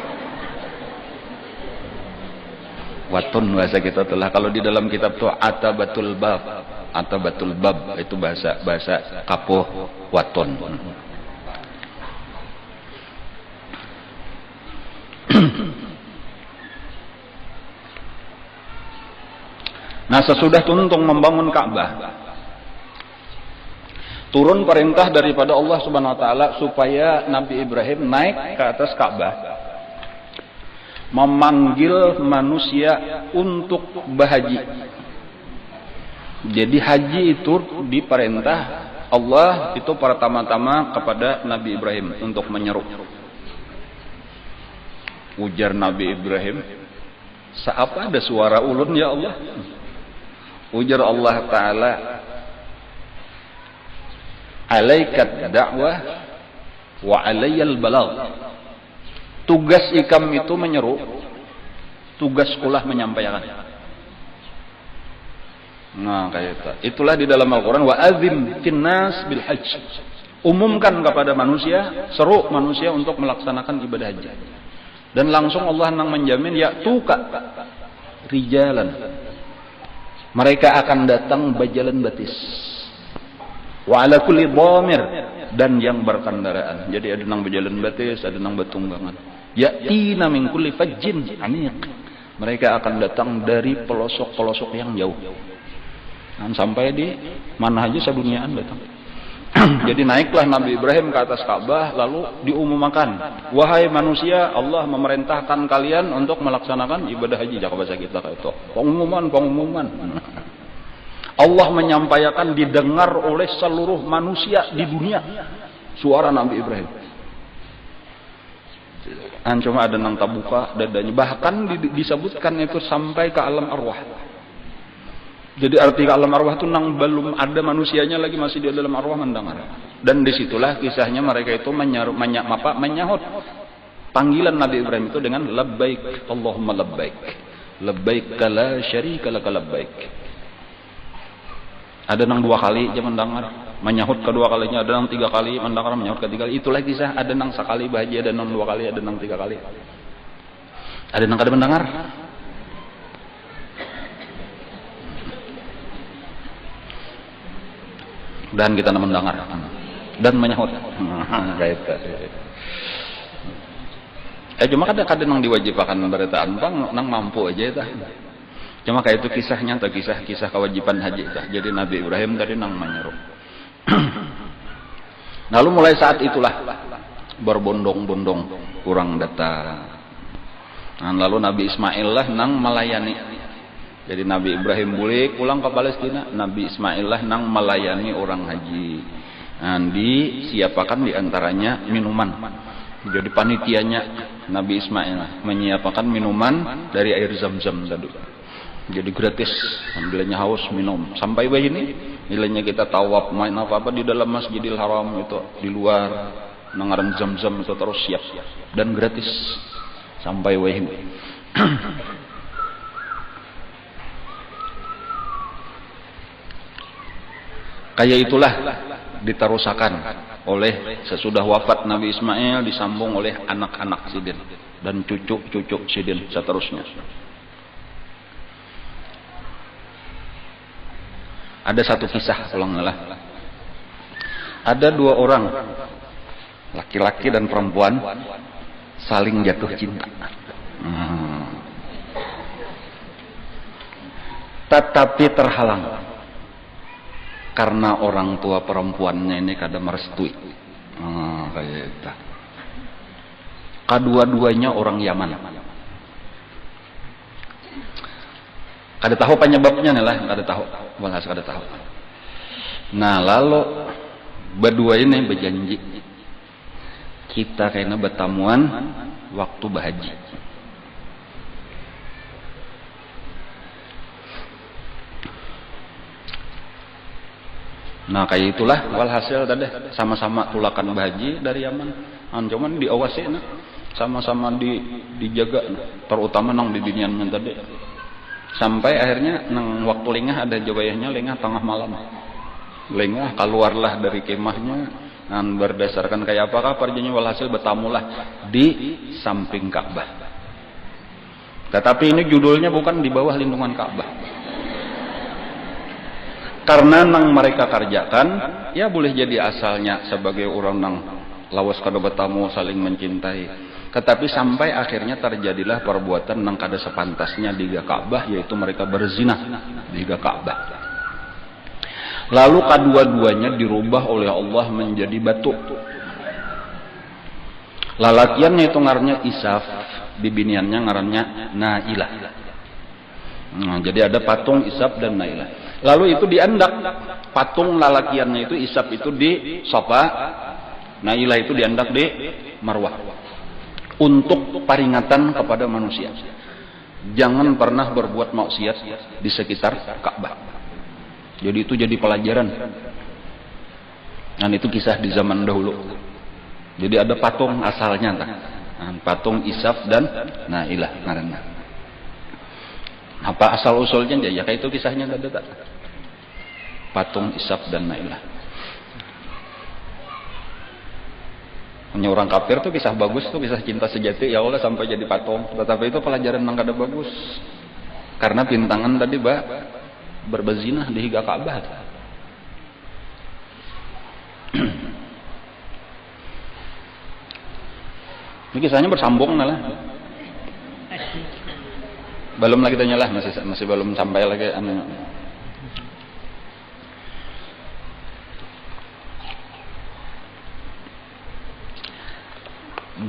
watun bahasa kita telah kalau di dalam kitab tuh atabatul bab atau batul bab itu bahasa kapuh waton. Nah sesudah tuntung membangun Ka'bah turun perintah daripada Allah Subhanahu wa taala supaya Nabi Ibrahim naik ke atas Ka'bah memanggil manusia untuk berhaji. Jadi haji itu diperintah Allah itu pertama-tama kepada Nabi Ibrahim untuk menyeru. Ujar Nabi Ibrahim, "Seapa ada suara ulun ya Allah?" Ujar Allah Ta'ala, "Alaikat da'wah wa alayyal balagh." Tugas ikam itu menyeru, tugas kulah menyampaikan. Nah kayak itu. Itulah di dalam Al-Quran wa azim finnas bil hajj. Umumkan kepada manusia, seru manusia untuk melaksanakan ibadah haji. Dan langsung Allah nang menjamin ya tuka rijalan. Mereka akan datang bajalan batis. Wa ala kulli dhamir dan yang berkendaraan. Jadi ada nang bajalan batis, ada nang batunggangan. Ya'tina min kulli fajjin amiq. Mereka akan datang dari pelosok-pelosok yang jauh. Dan sampai di mana aja seduniaan datang. Jadi naiklah Nabi Ibrahim ke atas Ka'bah lalu diumumkan, wahai manusia, Allah memerintahkan kalian untuk melaksanakan ibadah haji. Jaka bahasa kita kayak itu. Pengumuman. Allah menyampaikan didengar oleh seluruh manusia di dunia suara Nabi Ibrahim. Cuma ada nang tabuka dadanya, bahkan disebutkan itu sampai ke alam arwah. Jadi arti ke alam arwah itu nang belum ada manusianya lagi, masih di dalam arwah mendengar. Dan disitulah kisahnya mereka itu menyahut panggilan Nabi Ibrahim itu dengan labbaik Allahumma labbaik, labbaik la syarika laka labbaik. Ada nang 2 kali aja mendengar, menyahut kedua kalinya, ada nang 3 kali mendengar, menyahut ketiga kali. Itulah kisah, ada nang sekali bahagia, ada nang 2 kali, ada nang 3 kali. Ada nang kada mendengar. Dan kita mendengar dan menyahut. Cuma kadang-kadang nang diwajibkan beritaan bang nang mampu aja itu. Cuma kayak itu kisahnya atau kisah kewajiban haji itu. Jadi Nabi Ibrahim tadi nang menyeru. Lalu mulai saat itulah berbondong-bondong kurang datang. Lalu Nabi Ismail lah nang melayani. Jadi Nabi Ibrahim boleh pulang ke Palestina, Nabi Ismail lah nang melayani orang haji. Disiapakan diantaranya minuman. Jadi panitianya Nabi Ismail menyiapkan minuman dari air zam-zam tadi. Jadi gratis, ambilnya haus minum. Sampai begini, nilainya kita tawaf main apa-apa di dalam Masjidil Haram itu, di luar nangaran zam-zam itu terus siap dan gratis sampai begini. Kayak itulah diterusakan oleh sesudah wafat Nabi Ismail, disambung oleh anak-anak Sidin dan cucu-cucu Sidin seterusnya. Ada satu kisah kalau nggak. Ada 2 orang, laki-laki dan perempuan, saling jatuh cinta. Tetapi terhalang karena orang tua perempuannya ini kada merestui. Kayak itu. Kedua-duanya orang Yaman. Kada tahu penyebabnya nih lah, kada tahu. Walas kada tahu. Nah, lalu berdua ini berjanji kita kayaknya bertamuan waktu berhaji. Nah, kayak itulah walhasil tadi sama-sama tulakan berhaji dari Yaman. Cuman diawasi nah, sama-sama dijaga terutama nang di diniannya tadi. Sampai akhirnya nang waktu lengah ada jawayahnya lengah tengah malam. Lengah keluarlah dari kemahnya dan berdasarkan kayak apakah perjanjian walhasil bertamulah di samping Ka'bah. Tetapi ini judulnya bukan di bawah lindungan Ka'bah. Karena nang mereka kerjakan ya boleh jadi asalnya sebagai orang nang lawas kada bertamu saling mencintai. Tetapi sampai akhirnya terjadilah perbuatan nang kada sepantasnya di Ka'bah, yaitu mereka berzina di Ka'bah. Lalu kedua-duanya dirubah oleh Allah menjadi batu. Lalakiannya itu ngarannya Isaf, bibiniannya ngarannya Nailah. Nah, jadi ada patung Isaf dan Nailah. Lalu itu diandak, patung lalakiannya itu Isaf itu di Safa, Nailah itu diandak di Marwah. Untuk peringatan kepada manusia, jangan pernah berbuat maksiat di sekitar Ka'bah. Jadi itu jadi pelajaran. Dan itu kisah di zaman dahulu. Jadi ada patung asalnya, patung Isaf dan Nailah karena. Apa asal usulnya? Ya kayak itu kisahnya tadi. Patung Isaf dan Nailah. Hanya orang kafir tuh kisah bagus tuh, kisah cinta sejati ya Allah sampai jadi patung. Tetapi itu pelajaran yang kada bagus. Karena pintangan tadi berbezinah di higa Ka'bah. Ini kisahnya bersambung lah. Belum lagi tanya lah, masih belum sampai lagi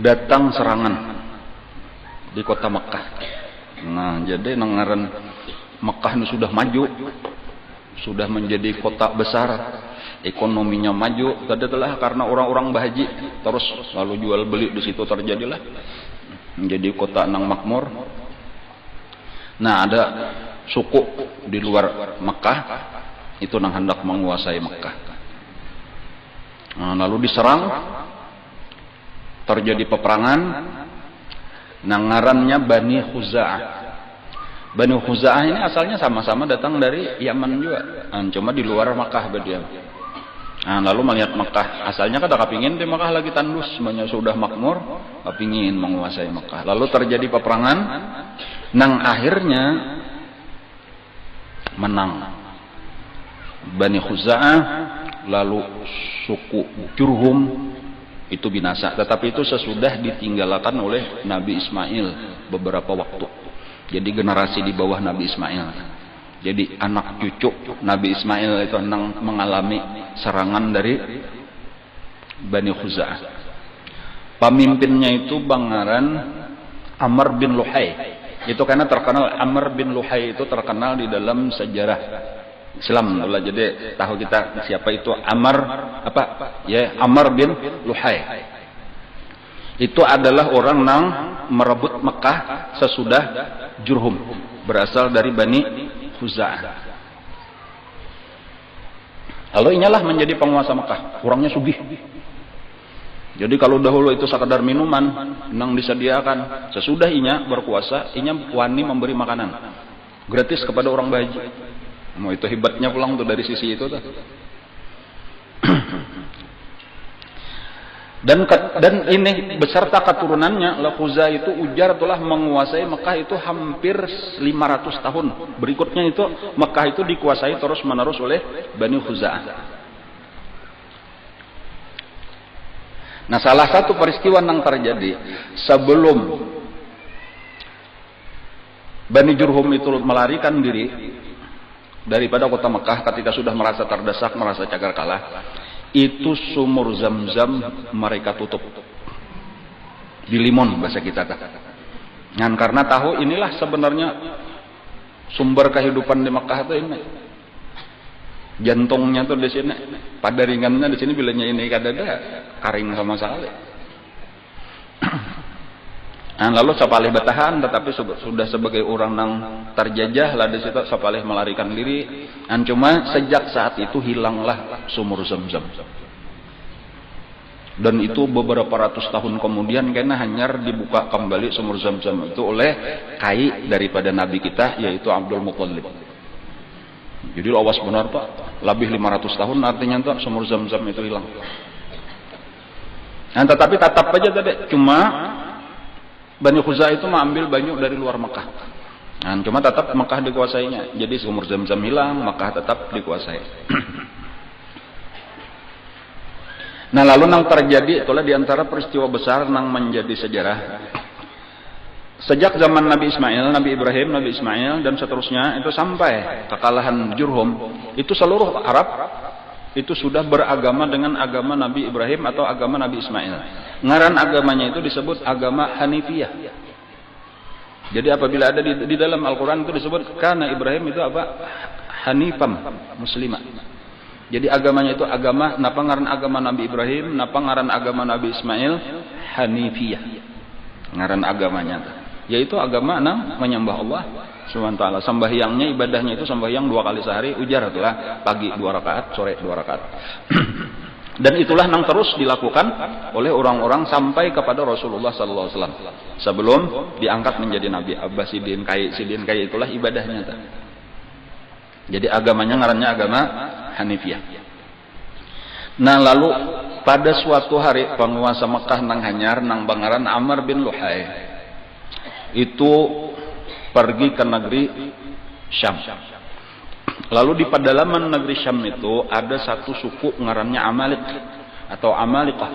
datang serangan di kota Mekah. Nah, jadi nengaran Mekah ini sudah maju, sudah menjadi kota besar, ekonominya maju, tadilah karena orang-orang bahaji terus lalu jual beli di situ terjadilah menjadi kota nang makmur. Nah, ada suku di luar Mekah itu nang hendak menguasai Mekah. Nah, lalu diserang, terjadi peperangan. Nang ngarannya Bani Khuza'ah. Bani Khuza'ah ini asalnya sama-sama datang dari Yaman juga. Nah, cuma di luar Mekah berdiam. Nah, lalu melihat Mekah, asalnya kada kepingin di Mekah lagi tandus, semuanya sudah makmur, kepingin menguasai Mekah. Lalu terjadi peperangan, nang akhirnya menang Bani Khuza'ah, lalu suku Jurhum itu binasa. Tetapi itu sesudah ditinggalkan oleh Nabi Ismail beberapa waktu. Jadi generasi di bawah Nabi Ismail. Jadi anak cucu Nabi Ismail itu mengalami serangan dari Bani Khuza'ah. Pemimpinnya itu Bangaran Amr bin Luhai. Itu karena terkenal, Amr bin Luhai itu terkenal di dalam sejarah Islam. Jadi tahu kita siapa itu Amr Amr bin Luhai. Itu adalah orang yang merebut Mekah sesudah Jurhum, berasal dari Bani Khuza'ah. Lalu inyalah menjadi penguasa Mekah, orangnya sugih. Jadi kalau dahulu itu sekadar minuman nang disediakan, sesudah inya berkuasa, inya wani memberi makanan gratis kepada orang bahaji. Mau itu hebatnya pulang tuh dari sisi itu tuh. Dan ini beserta keturunannya, Khuza'ah itu ujar telah menguasai Mekah itu hampir 500 tahun. Berikutnya itu Mekah itu dikuasai terus menerus oleh Bani Khuza'ah. Nah, salah satu peristiwa yang terjadi sebelum Bani Jurhum itu melarikan diri daripada kota Mekah ketika sudah merasa terdesak, merasa cagar kalah, itu sumur Zam-Zam mereka tutup. Dilimun bahasa kita. Dan karena tahu inilah sebenarnya sumber kehidupan di Mekah itu ini. Jantungnya tuh di sini, pada ringannya di sini, bilanya ini kadada karing sama sekali. Nah, lalu Sapalih bertahan, tetapi sudah sebagai orang yang terjajah lah di situ, Sapalih melarikan diri. Dan cuma sejak saat itu hilanglah sumur Zam-Zam. Dan itu beberapa ratus tahun kemudian karena hanya dibuka kembali sumur Zam-Zam itu oleh kai daripada Nabi kita, yaitu Abdul Muttalib. Jadi awas benar Pak, lebih 500 tahun artinya tuh sumur Zam-Zam itu hilang. Nah, tetapi tetap aja tadi, cuma Bani Khuza'ah itu mengambil banyak dari luar Mekah. Nah, cuma tetap Mekah dikuasainya. Jadi sumur Zam-Zam hilang, Mekah tetap dikuasai. Nah, lalu yang terjadi itulah diantara peristiwa besar yang menjadi sejarah. Sejak zaman Nabi Ismail, Nabi Ibrahim, Nabi Ismail dan seterusnya itu sampai kekalahan Jurhum, itu seluruh Arab itu sudah beragama dengan agama Nabi Ibrahim atau agama Nabi Ismail. Ngaran agamanya itu disebut agama Hanifiyah. Jadi apabila ada di dalam Al-Quran itu disebut karena Ibrahim itu apa? Hanifam, muslimah. Jadi agamanya itu agama, napa ngaran agama Nabi Ibrahim, napa ngaran agama Nabi Ismail? Hanifiyah. Ngaran agamanya yaitu agama menyembah Allah Subhanahu wa taala. Sembahyangnya, ibadahnya itu sembahyang 2 kali sehari, ujar itulah pagi 2 rakaat, sore 2 rakaat. Dan itulah yang terus dilakukan oleh orang-orang sampai kepada Rasulullah sallallahu alaihi wasallam. Sebelum diangkat menjadi nabi, Abbasidin Kai itulah ibadahnya. Jadi agamanya ngarannya agama Hanifiyah. Nah, lalu pada suatu hari penguasa Mekah nang hanyar nang Bangaran Amr bin Luhai itu pergi ke negeri Syam. Lalu di pedalaman negeri Syam itu ada satu suku ngarannya Amalik atau Amalikah.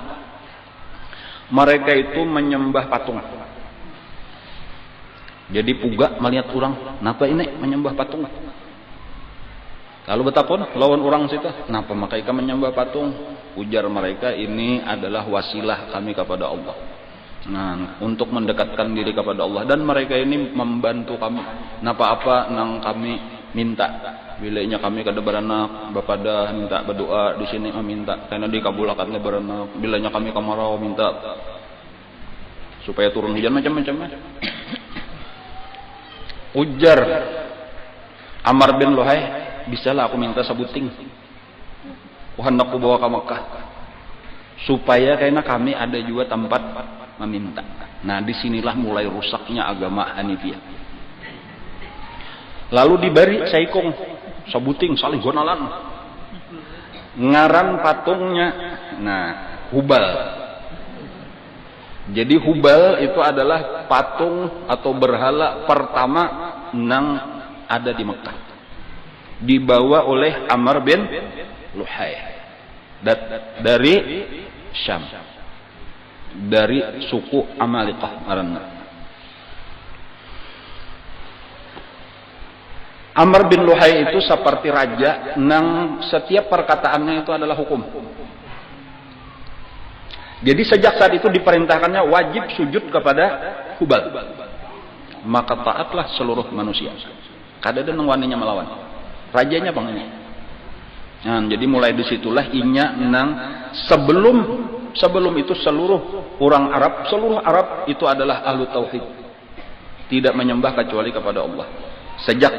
Mereka itu menyembah patung. Jadi puga melihat orang, napa ini menyembah patung? Lalu betapun lawan orang situ, napa mereka menyembah patung? Ujar mereka, ini adalah wasilah kami kepada Allah. Nah, untuk mendekatkan diri kepada Allah, dan mereka ini membantu kami. Napa apa nang kami minta bilanya kami kada beranak bapada minta berdoa di sini minta karena dikabulkan beranak bilanya kami kemarau minta supaya turun hujan macam-macam. Ujar Amr bin Luhai, bisalah aku minta sebuting hendak ku bawa ke Mekah supaya karena kami ada juga tempat meminta. Nah disinilah mulai rusaknya agama Hanifiyah. Lalu diberi saikong sebuting salih gonalan ngaran patungnya Hubal. Jadi Hubal itu adalah patung atau berhala pertama yang ada di Mekah, dibawa oleh Amr bin Luhai dari Syam, dari suku Amalikah ngaranna. Amr bin Luhai itu seperti raja nang setiap perkataannya itu adalah hukum. Jadi sejak saat itu diperintahkannya wajib sujud kepada Hubal. Maka taatlah seluruh manusia. Kada ada nang waninya melawan. Rajanya bangnya. Nah, jadi mulai disitulah inya nang sebelum itu seluruh orang Arab, seluruh Arab itu adalah ahlu tauhid. Tidak menyembah kecuali kepada Allah. Sejak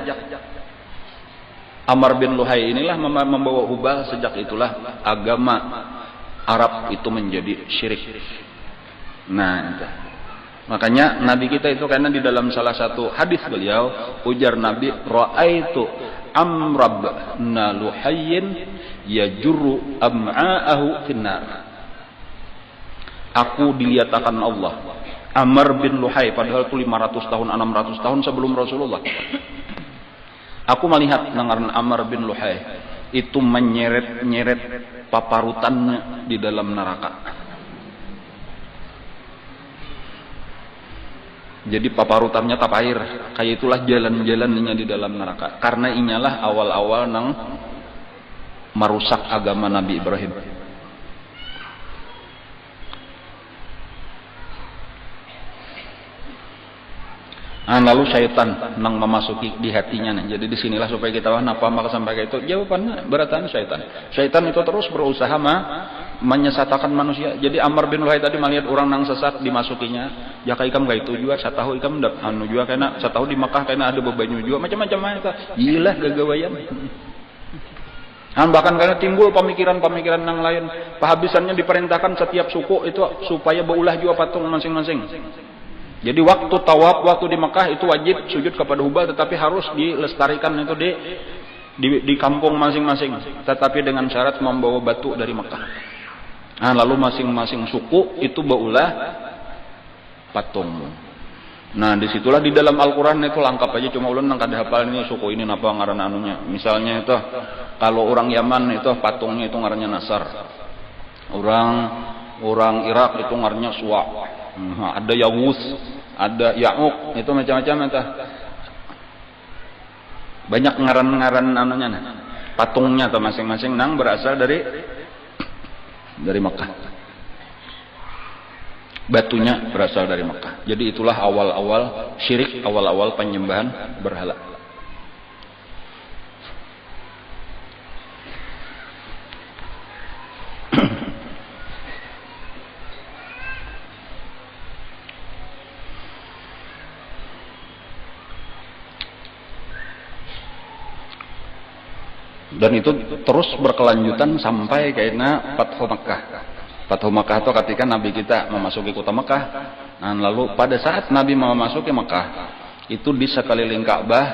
Amr bin Luhai inilah membawa Hubal, sejak itulah agama Arab itu menjadi syirik. Nah, itu. Makanya Nabi kita itu karena di dalam salah satu hadis beliau ujar Nabi, ra'aitu Amr bin Luhayyin yajurru am'aahu finnar. Aku dilihatkan Allah Amr bin Luhai, padahal itu 500 tahun 600 tahun sebelum Rasulullah. Aku melihat nangaran Amr bin Luhai itu menyeret-nyeret paparutannya di dalam neraka. Jadi paparutannya tap air, kayak itulah jalan-jalannya di dalam neraka. Karena inyalah awal-awal nang merusak agama Nabi Ibrahim. Lalu syaitan nang memasuki di hatinya nih. Jadi disinilah supaya kita napa maka sampai itu jawabannya beratan syaitan. Syaitan itu terus berusaha menyesatkan manusia. Jadi Amr bin Luhai tadi melihat orang nang sesat dimasukinya. Ya kayak ikam gak itu juga. Satahu ikam anu juga karena satahu di Makkah karena ada bebanyu juga macam-macam itu. Gila gagawayan. Bahkan karena timbul pemikiran-pemikiran yang lain. Penghabisannya diperintahkan setiap suku itu supaya beulah juga patung masing-masing. Jadi waktu tawaf, waktu di Mekah itu wajib sujud kepada Hubal, tetapi harus dilestarikan itu di kampung masing-masing, tetapi dengan syarat membawa batu dari Mekah. Lalu masing-masing suku itu baulah patung. Nah disitulah di dalam Al-Quran itu lengkap aja, cuma ulun nang kada hafal ini suku ini napa ngaran anunya. Misalnya itu kalau orang Yaman itu patungnya itu ngarannya Nasar, orang Irak itu ngarannya Suwa. Ada Yawus, ada Ya'uq, itu macam-macam itu. Banyak ngaran-ngaran anunya patungnya atau masing-masing nang berasal dari Mekah. Batunya berasal dari Mekah. Jadi itulah awal-awal syirik, awal-awal penyembahan berhala. Dan itu terus berkelanjutan sampai kayaknya Fathu Makkah. Fathu Makkah itu ketika Nabi kita memasuki kota Makkah. Nah, lalu pada saat Nabi mau memasuki Makkah, itu di sekeliling Ka'bah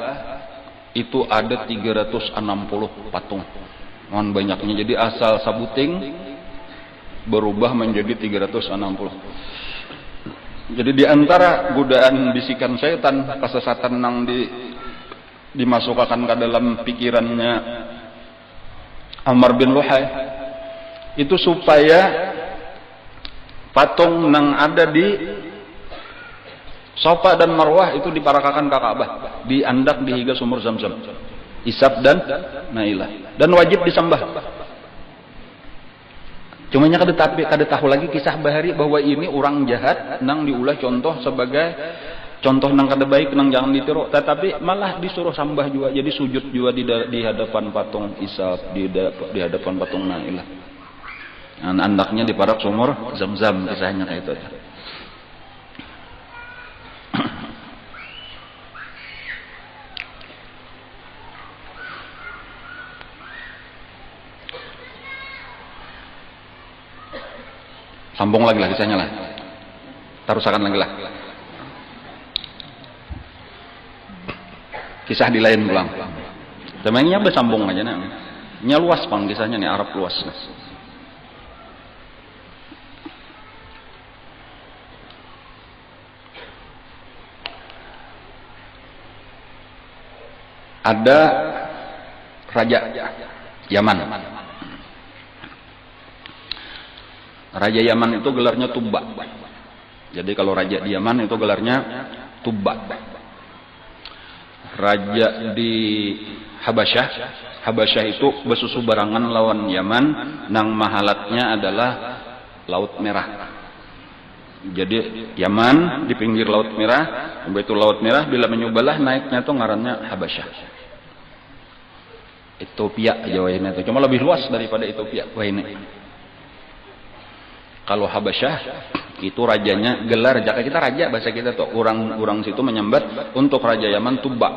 itu ada 360 patung. Mohon banyaknya. Jadi asal sabuting berubah menjadi 360. Jadi di antara godaan bisikan setan, kesesatan yang dimasukkan ke dalam pikirannya Amr bin Luhai itu supaya patung yang ada di Safa dan Marwah itu diparakakan ke Ka'bah, diandak di higa sumur Zamzam, Isab dan Nailah, dan wajib disembah. Cuma nya kada tahu lagi kisah bahari bahwa ini orang jahat nang diulah contoh sebagai contoh nang kada baik nang jangan ditiru, tetapi malah disuruh sambah juga, jadi sujud juga di hadapan patung Isa, di hadapan patung Nailah. Andaknya di parak sumur Zam-Zam, kisahnya kayak itu. Sambung lagi lah kisahnya lah, tarusakan lagi lah. Kisah di lain pulang. Temannya bersambung aja nih. Nya luas pang kisahnya nih, Arab luas. Ada raja Yaman. Raja Yaman itu gelarnya Tubba. Jadi kalau raja di Yaman itu gelarnya Tubba. Raja di Habasyah itu besusu barangan lawan Yaman, nang mahalatnya adalah Laut Merah. Jadi Yaman di pinggir Laut Merah, itu Laut Merah bila menyubalah naiknya tuh ngarannya Habasyah. Ethiopia Jawa ini tuh, cuma lebih luas daripada Ethiopia. Wah ini. Kalau Habasyah itu rajanya gelar, jaka kita raja bahasa kita tuh, orang situ menyambat untuk raja Yaman Tubba.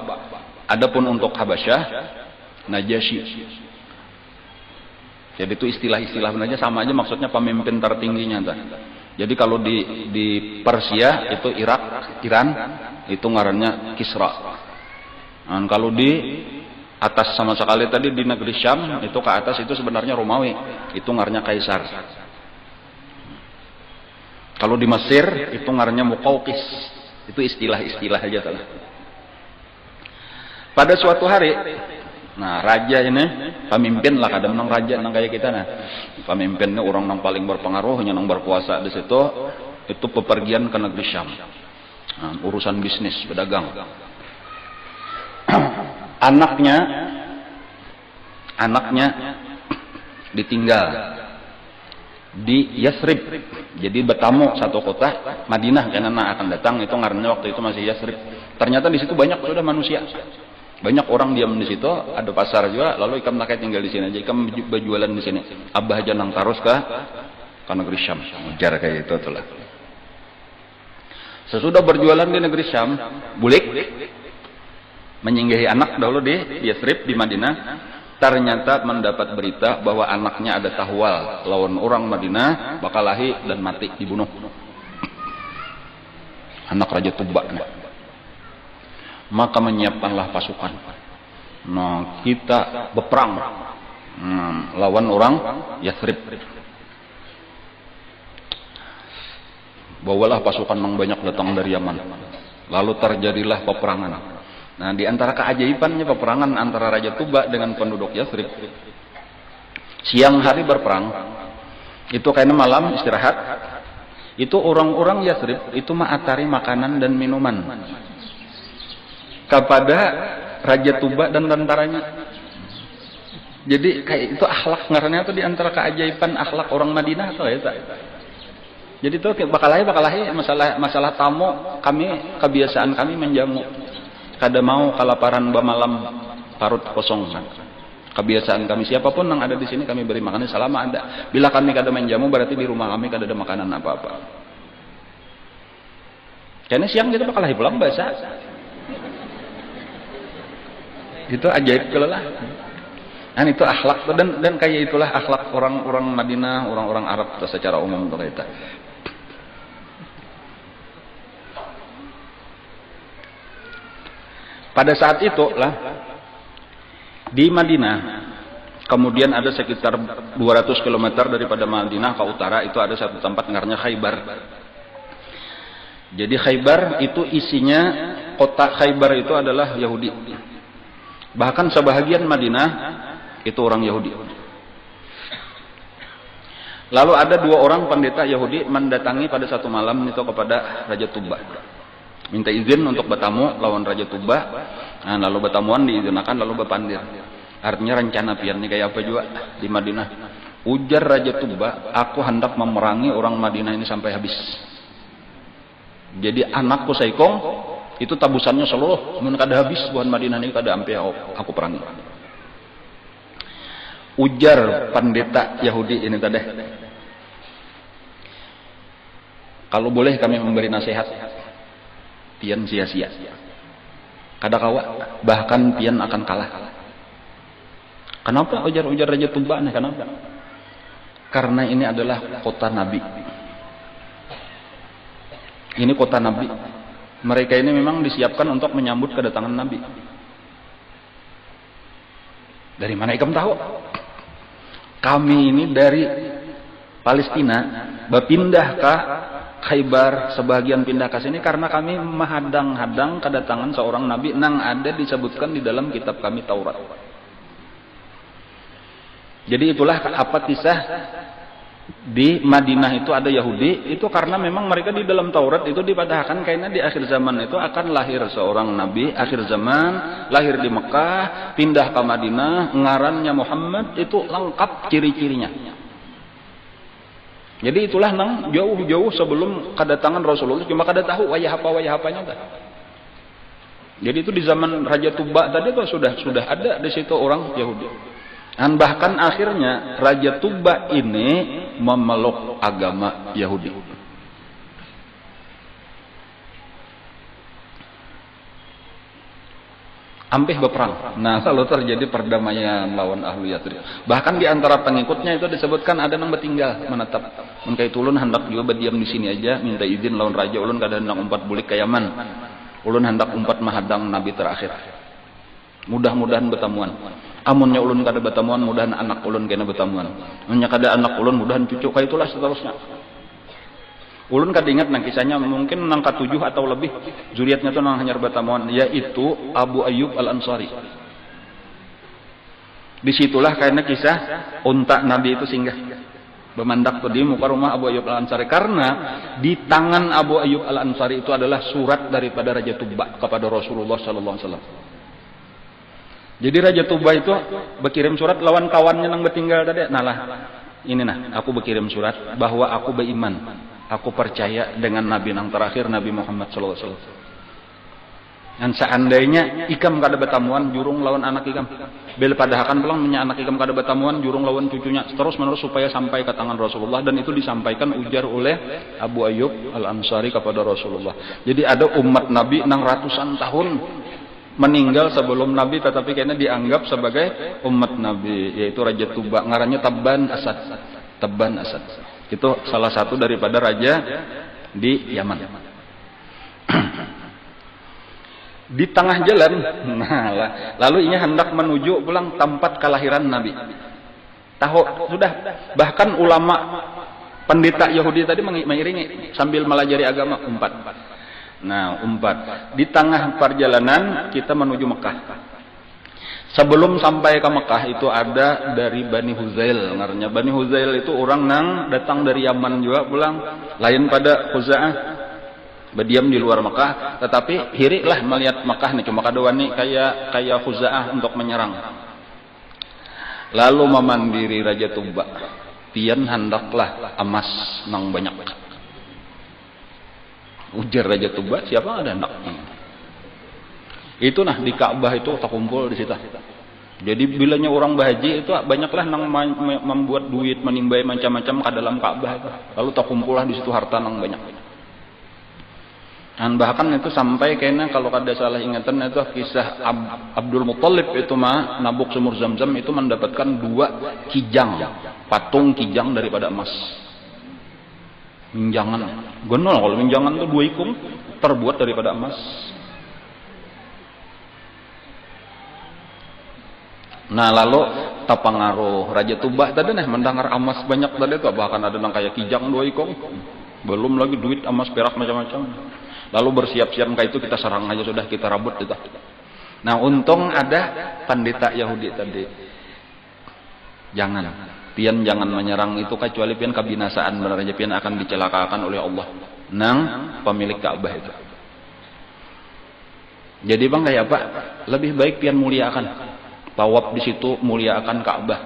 Adapun untuk Habasyah Najasyi. Jadi itu istilah-istilah sebenarnya sama aja, maksudnya pemimpin tertingginya tuh. Jadi kalau di Persia itu Iran itu ngarannya Kisra. Dan kalau di atas sama sekali tadi di negeri Syam itu ke atas itu sebenarnya Romawi, itu ngarannya Kaisar. Kalau di Mesir itu ngarannya Muqawqis. Itu istilah-istilah aja tuh. Pada suatu hari, nah raja ini pemimpin lah, kadang nang raja nang kayak kita nah. Pemimpinnya orang nang paling berpengaruhnya nang berkuasa di situ itu pepergian ke negeri Syam. Nah, urusan bisnis, berdagang. Anaknya ditinggal di Yasrib. Jadi bertamu satu kota Madinah karena akan datang, itu ngarannya waktu itu masih Yasrib. Ternyata di situ banyak sudah manusia. Banyak orang diam di situ, ada pasar juga, lalu ikam nakai tinggal di sini aja, ikam berjualan di sini. Abah aja nang tarus ke negeri Syam. Ujar kayak itu itulah. Sesudah berjualan di negeri Syam, bulik menyinggahi anak dahulu di Yasrib di Madinah, ternyata mendapat berita bahwa anaknya ada tahwal lawan orang Madinah, bakal lahir dan mati dibunuh. Anak Raja Tubba. Maka menyiapkanlah pasukan. Nah, kita berperang lawan orang Yasrib. Bawalah pasukan yang banyak datang dari Yaman. Lalu terjadilah peperangan. Nah, di antara keajaibannya peperangan antara Raja Tubba dengan penduduk Yasrib. Siang hari berperang, itu kayaknya malam istirahat. Itu orang-orang Yasrib itu mengatari makanan dan minuman kepada Raja Tubba dan tentaranya. Jadi kayak itu akhlak ngarannya itu di antara keajaiban akhlak orang Madinah tuh ya. Jadi itu bakalahi masalah tamu, kebiasaan kami menjamu. Kada mau kalaparan bamalam parut kosong. Kebiasaan kami siapapun yang ada di sini kami beri makannya selama ada. Bila kami kada menjamu berarti di rumah kami kada ada makanan apa-apa. Karena siang kita bakalahi pulang bahasa. Itu ajaib kelelah. Dan itu akhlak dan kayak itulah akhlak orang-orang Madinah, orang-orang Arab secara umum tuh kita. Pada saat itu lah di Madinah, kemudian ada sekitar 200 km daripada Madinah ke utara itu ada satu tempat namanya Khaybar. Jadi Khaybar itu isinya, kota Khaybar itu adalah Yahudi. Bahkan sebahagian Madinah itu orang Yahudi. Lalu ada dua orang pendeta Yahudi mendatangi pada satu malam itu kepada Raja Tubba. Minta izin untuk bertamu lawan Raja Tubba. Nah, lalu bertamuan diizinkan lalu berpandir. Artinya rencana pian ini kayak apa juga di Madinah. Ujar Raja Tubba, aku hendak memerangi orang Madinah ini sampai habis. Jadi anakku Saikong Itu tabusannya seluruh, mun kada habis buhan Madinah ini kada ampe aku perangi. Ujar pendeta Yahudi ini tadi, kalau boleh kami memberi nasihat, pian sia-sia. Kada kawa, bahkan pian akan kalah. Kenapa ujar Raja Tuba? Kenapa? Karena ini adalah kota Nabi. Ini kota Nabi. Mereka ini memang disiapkan untuk menyambut kedatangan Nabi. Dari mana ikam tahu? Kami ini dari Palestina berpindah ke Khaybar, sebagian pindah ke sini karena kami menghadang-hadang kedatangan seorang Nabi yang ada disebutkan di dalam kitab kami Taurat. Jadi itulah apa kisah di Madinah itu ada Yahudi, itu karena memang mereka di dalam Taurat itu dipadahkan kayaknya di akhir zaman itu akan lahir seorang Nabi akhir zaman, lahir di Mekah, pindah ke Madinah, ngarannya Muhammad, itu lengkap ciri-cirinya. Jadi itulah nang jauh-jauh sebelum kedatangan Rasulullah, cuma kada tahu wayah apanya dah. Jadi itu di zaman Raja Tuba tadi tuh sudah ada di situ orang Yahudi. Dan bahkan akhirnya Raja Tuba ini memeluk agama Yahudi. Ampih berperang. Nah, lalu terjadi perdamaian lawan ahli Yatsrib. Bahkan di antara pengikutnya itu disebutkan ada yang bertinggal menetap. Mungkin ulun hendak juga berdiam di sini aja, minta izin lawan raja. Ulun kada hendak umpat bulik ke Yaman. Ulun hendak umpat mahadang Nabi terakhir. Mudah-mudahan bertemuan. Amunnya ulun kada bertemuan, mudahan anak ulun kena bertemuan. Amunnya kada anak ulun, mudahan cucu, kayak itulah seterusnya. Ulun kada ingat nang kisahnya, mungkin nang ke-7 atau lebih zuriatnya itu nang hanya bertemuan, yaitu Abu Ayyub Al-Ansari. Disitulah kayaknya kisah unta Nabi itu singgah bemandak di muka rumah Abu Ayyub Al-Ansari, karena di tangan Abu Ayyub Al-Ansari itu adalah surat daripada Raja Tuba kepada Rasulullah sallallahu alaihi wasallam. Jadi Raja Tuba itu berkirim surat lawan kawannya yang bertinggal tadi. Nah lah, ini nah, aku berkirim surat bahwa aku beriman, aku percaya dengan Nabi yang terakhir, Nabi Muhammad sallallahu alaihi wasallam. Dan seandainya ikam kada bertamuan jurung lawan anak ikam, bel padahakan pulang punya anak ikam kada bertamuan jurung lawan cucunya, terus menerus supaya sampai ke tangan Rasulullah. Dan itu disampaikan ujar oleh Abu Ayyub Al-Ansari kepada Rasulullah. Jadi ada umat Nabi nang ratusan tahun meninggal sebelum Nabi, tetapi kayaknya dianggap sebagai umat Nabi, yaitu Raja Tuba, ngarannya Tabban Asad. Tabban Asad itu salah satu daripada raja di Yaman. Di tengah jalan, lalu ini hendak menuju pulang tempat kelahiran Nabi. Tahu sudah, bahkan ulama pendeta Yahudi tadi mengiringi sambil melajari agama umpat. Nah, umpat. Di tengah perjalanan kita menuju Mekah. Sebelum sampai ke Mekah itu ada dari Bani Huzail. Ngaranya Bani Huzail itu orang nang datang dari Yaman juga pulang. Lain pada Khuza'ah. Berdiam di luar Mekah. Tetapi hiriklah melihat Mekah nih. Cuma kadawani kayak Khuza'ah untuk menyerang. Lalu memandiri Raja Tuba. Pian hendaklah emas nang banyak. Ujar Raja Tuba, siapa ada hendak? Itu nah di Ka'bah itu terkumpul di situ. Jadi bilanya orang bahaji itu banyaklah nang membuat duit, menimbai macam-macam ke dalam Ka'bah itu. Lalu terkumpullah di situ harta nang banyak. Dan bahkan itu sampai kayaknya kalau kada salah ingatan itu kisah Abdul Muttalib itu mah nabuk sumur Zam-Zam itu mendapatkan 2 kijang, patung kijang daripada emas. Minjangan, gonol kalau minjangan itu 2 ikung terbuat daripada emas. Nah lalu tapangaruh Raja Tuba tadi nih mendengar emas banyak tadi tuh, bahkan ada yang kayak kijang 2 ikung, belum lagi duit emas perak macam-macam. Lalu bersiap-siap kayak itu kita serang aja sudah, kita rabut itu. Nah untung ada pendeta Yahudi tadi. Pian jangan menyerang itu kecuali pian kebinasaan, benar aja pian akan dicelakakan oleh Allah nang pemilik Ka'bah itu. Jadi bang kayak apa? Lebih baik pian muliakan tawaf di situ, muliakan Ka'bah.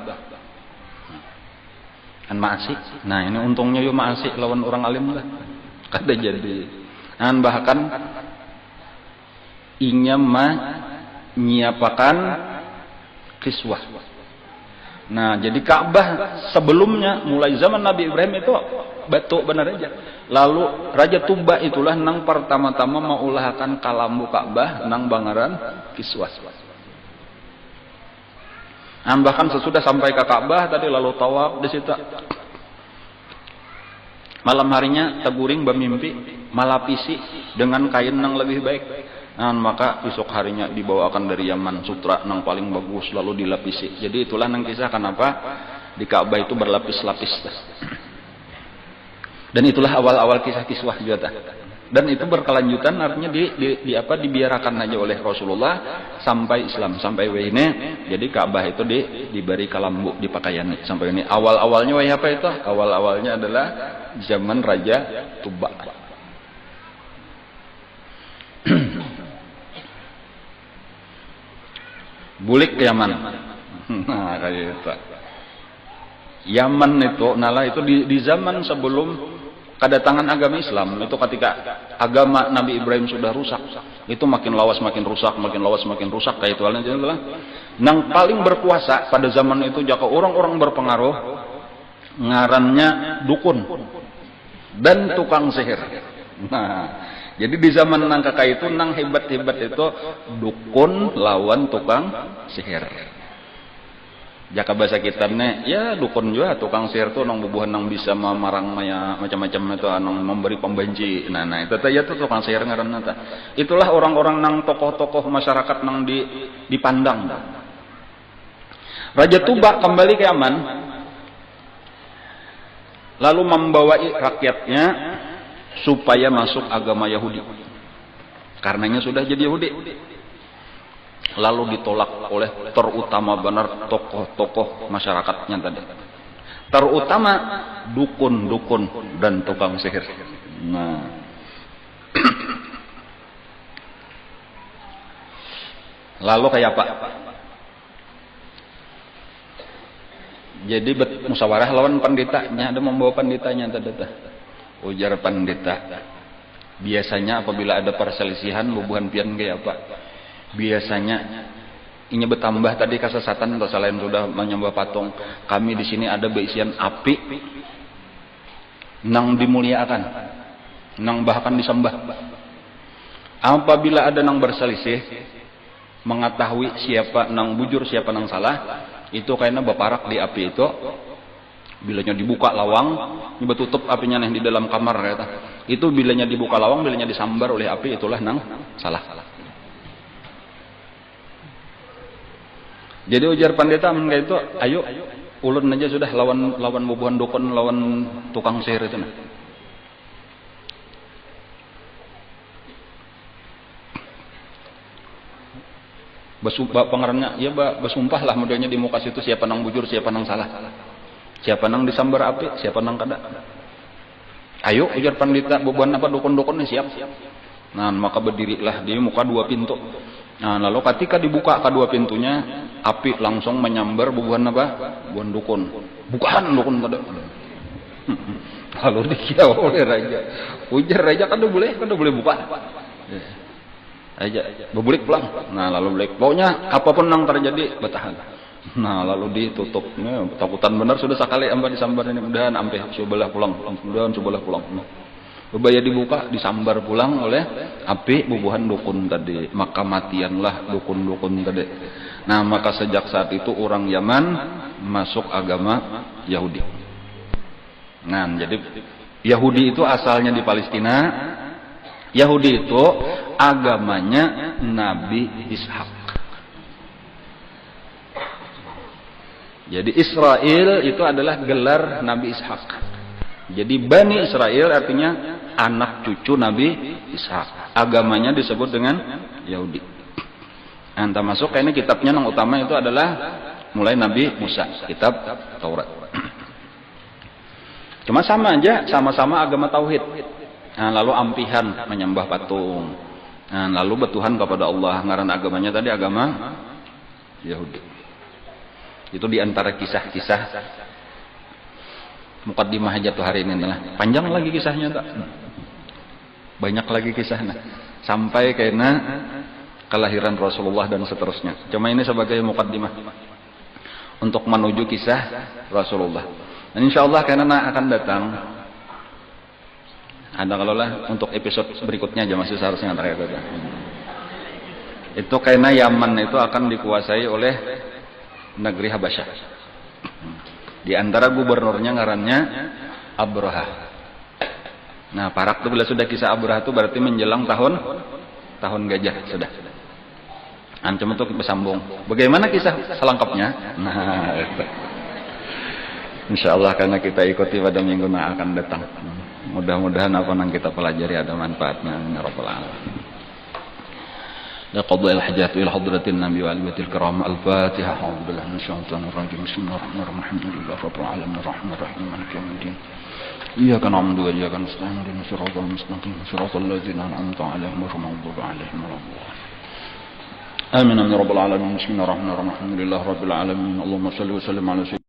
Kan maasik. Nah ini untungnya yo maasik lawan orang alim lah. Kada jadi. Dan bahkan inya menyiapakan kiswah. Nah, jadi Ka'bah sebelumnya mulai zaman Nabi Ibrahim itu batu benar aja. Lalu Raja Tuba itulah nang pertama-tama maulahkan kalambu Ka'bah nang bangaran kiswah. Nah, bahkan sesudah sampai ke Ka'bah tadi lalu tawaf di situ. Malam harinya teguring bermimpi malapisi dengan kain nang lebih baik. Nah, maka besok harinya dibawakan dari Yaman sutra nang paling bagus lalu dilapisi. Jadi itulah nang kisah kenapa di Ka'bah itu berlapis-lapis. Dan itulah awal-awal kisah kiswah juga. Dan itu berkelanjutan artinya dibiarkan aja oleh Rasulullah sampai Islam sampai ini. Jadi Ka'bah itu diberi kalambu dipakaiani sampai ini. Awal-awalnya apa itu? Awal-awalnya adalah zaman Raja Tuba. Bulik ke Yaman. Nah, kayak itu. Yaman itu, nalah itu di zaman sebelum kedatangan agama Islam, itu ketika agama Nabi Ibrahim sudah rusak, itu makin lawas makin rusak, makin lawas makin rusak kayak itu. Nang paling berkuasa pada zaman itu jaka orang-orang berpengaruh ngarannya dukun dan tukang sihir. Nah, jadi di zaman nang kakak itu nang hebat-hebat itu dukun lawan tukang sihir. Jaka bahasa kita ya dukun juga tukang sihir tuh nang bubuhan nang bisa memarang maya macam-macam itu nang memberi pembenci. Nah itu ya tuh tukang sihir ngaran nata. Itulah orang-orang nang tokoh-tokoh masyarakat nang dipandang. Raja Tuba kembali ke Yaman lalu membawa rakyatnya supaya masuk agama Yahudi. Karenanya sudah jadi Yahudi. Lalu ditolak oleh terutama benar tokoh-tokoh masyarakatnya tadi. Terutama dukun-dukun dan tukang sihir. Nah. Lalu kayak apa? Jadi musyawarah lawan pendetanya, ada membawa pendetanya tadi. Ujar pendeta, biasanya apabila ada perselisihan bubuhan pian kayak apa? Biasanya ini bertambah tadi kesesatan atau selain sudah menyembah patung. Kami di sini ada beisian api nang dimuliakan, nang bahkan disembah. Apabila ada nang berselisih, mengetahui siapa nang bujur, siapa nang salah, itu kayaknya berparak di api itu. Bilanya dibuka lawang, ini tutup apinya nih di dalam kamar kata. Itu bilanya dibuka lawang, bilanya disambar oleh api, itulah nang salah. Jadi ujar pendeta kayak itu, ayo ulun aja sudah lawan bubuhan dukun, lawan tukang sihir itu nah. Pengarannya, ya bersumpah lah modelnya di muka situ siapa nang bujur, siapa nang salah. Siapa nang disambar api, siapa nang kada. Ayo ujar pendeta, bubuhan apa dukun-dukun siap. Nah, maka berdirilah di muka dua pintu. Nah, lalu ketika dibuka kedua pintunya, api langsung menyambar bubuhan apa? Bubuhan dukun. Bukan dukun kada. Lalu dikira oleh raja. Ujar raja kada boleh buka. Raja berbulik pulang. Nah, lalu balik. Pokoknya apapun yang terjadi bertahan. Nah, lalu ditutupnya takutan benar sudah sekali amba disambar ini mudahan sampai sebelah pulang. Bebaya dibuka disambar pulang oleh api bubuhan dukun tadi. Maka matianlah dukun-dukun tadi. Nah, maka sejak saat itu orang Yaman masuk agama Yahudi. Nah, jadi Yahudi itu asalnya di Palestina. Yahudi itu agamanya Nabi Ishak. Jadi Israel itu adalah gelar Nabi Ishak. Jadi Bani Israel artinya anak cucu Nabi Ishak. Agamanya disebut dengan Yahudi. Anta masuk kayaknya kitabnya yang utama itu adalah mulai Nabi Musa, kitab Taurat. Cuma sama aja, sama-sama agama tauhid. Nah, lalu ampihan menyembah patung. Nah, lalu bertuhan kepada Allah. Ngaran agamanya tadi agama Yahudi. Itu diantara kisah-kisah mukaddimah hajatu hari ini lah. Panjang lagi kisahnya tak? Banyak lagi kisahnya. Sampai karena kelahiran Rasulullah dan seterusnya. Cuma ini sebagai mukaddimah untuk menuju kisah Rasulullah. Dan insyaallah karena akan datang ada kalaulah untuk episode berikutnya aja masih seharusnya antara itu karena Yaman itu akan dikuasai oleh negeri Habasyah. Di antara gubernurnya ngarannya Abraha. Nah, parak itu bila sudah kisah Abraha itu berarti menjelang tahun gajah sudah. Ancam untuk bersambung. Bagaimana kisah selengkapnya? Nah, itu. Insyaallah karena kita ikuti pada minggu yang akan datang. Mudah-mudahan apa yang kita pelajari ada manfaatnya ya rabbal alamin. لقضاء الحاجات إلى حضرة النبي وآله الكرام الفاتحة أعوذ بالله من الشيطان الرجيم بسم الله الرحمن الرحيم الحمد لله رب العالمين الرحمن الرحيم مالك يوم الدين إياك نعبد وإياك نستعين اهدنا الصراط المستقيم صراط الذين أنعمت عليهم غير المغضوب عليهم ولا الضالين آمين يا رب العالمين بسم الله الرحمن الرحيم الحمد لله رب العالمين اللهم صل وسلم على سيدنا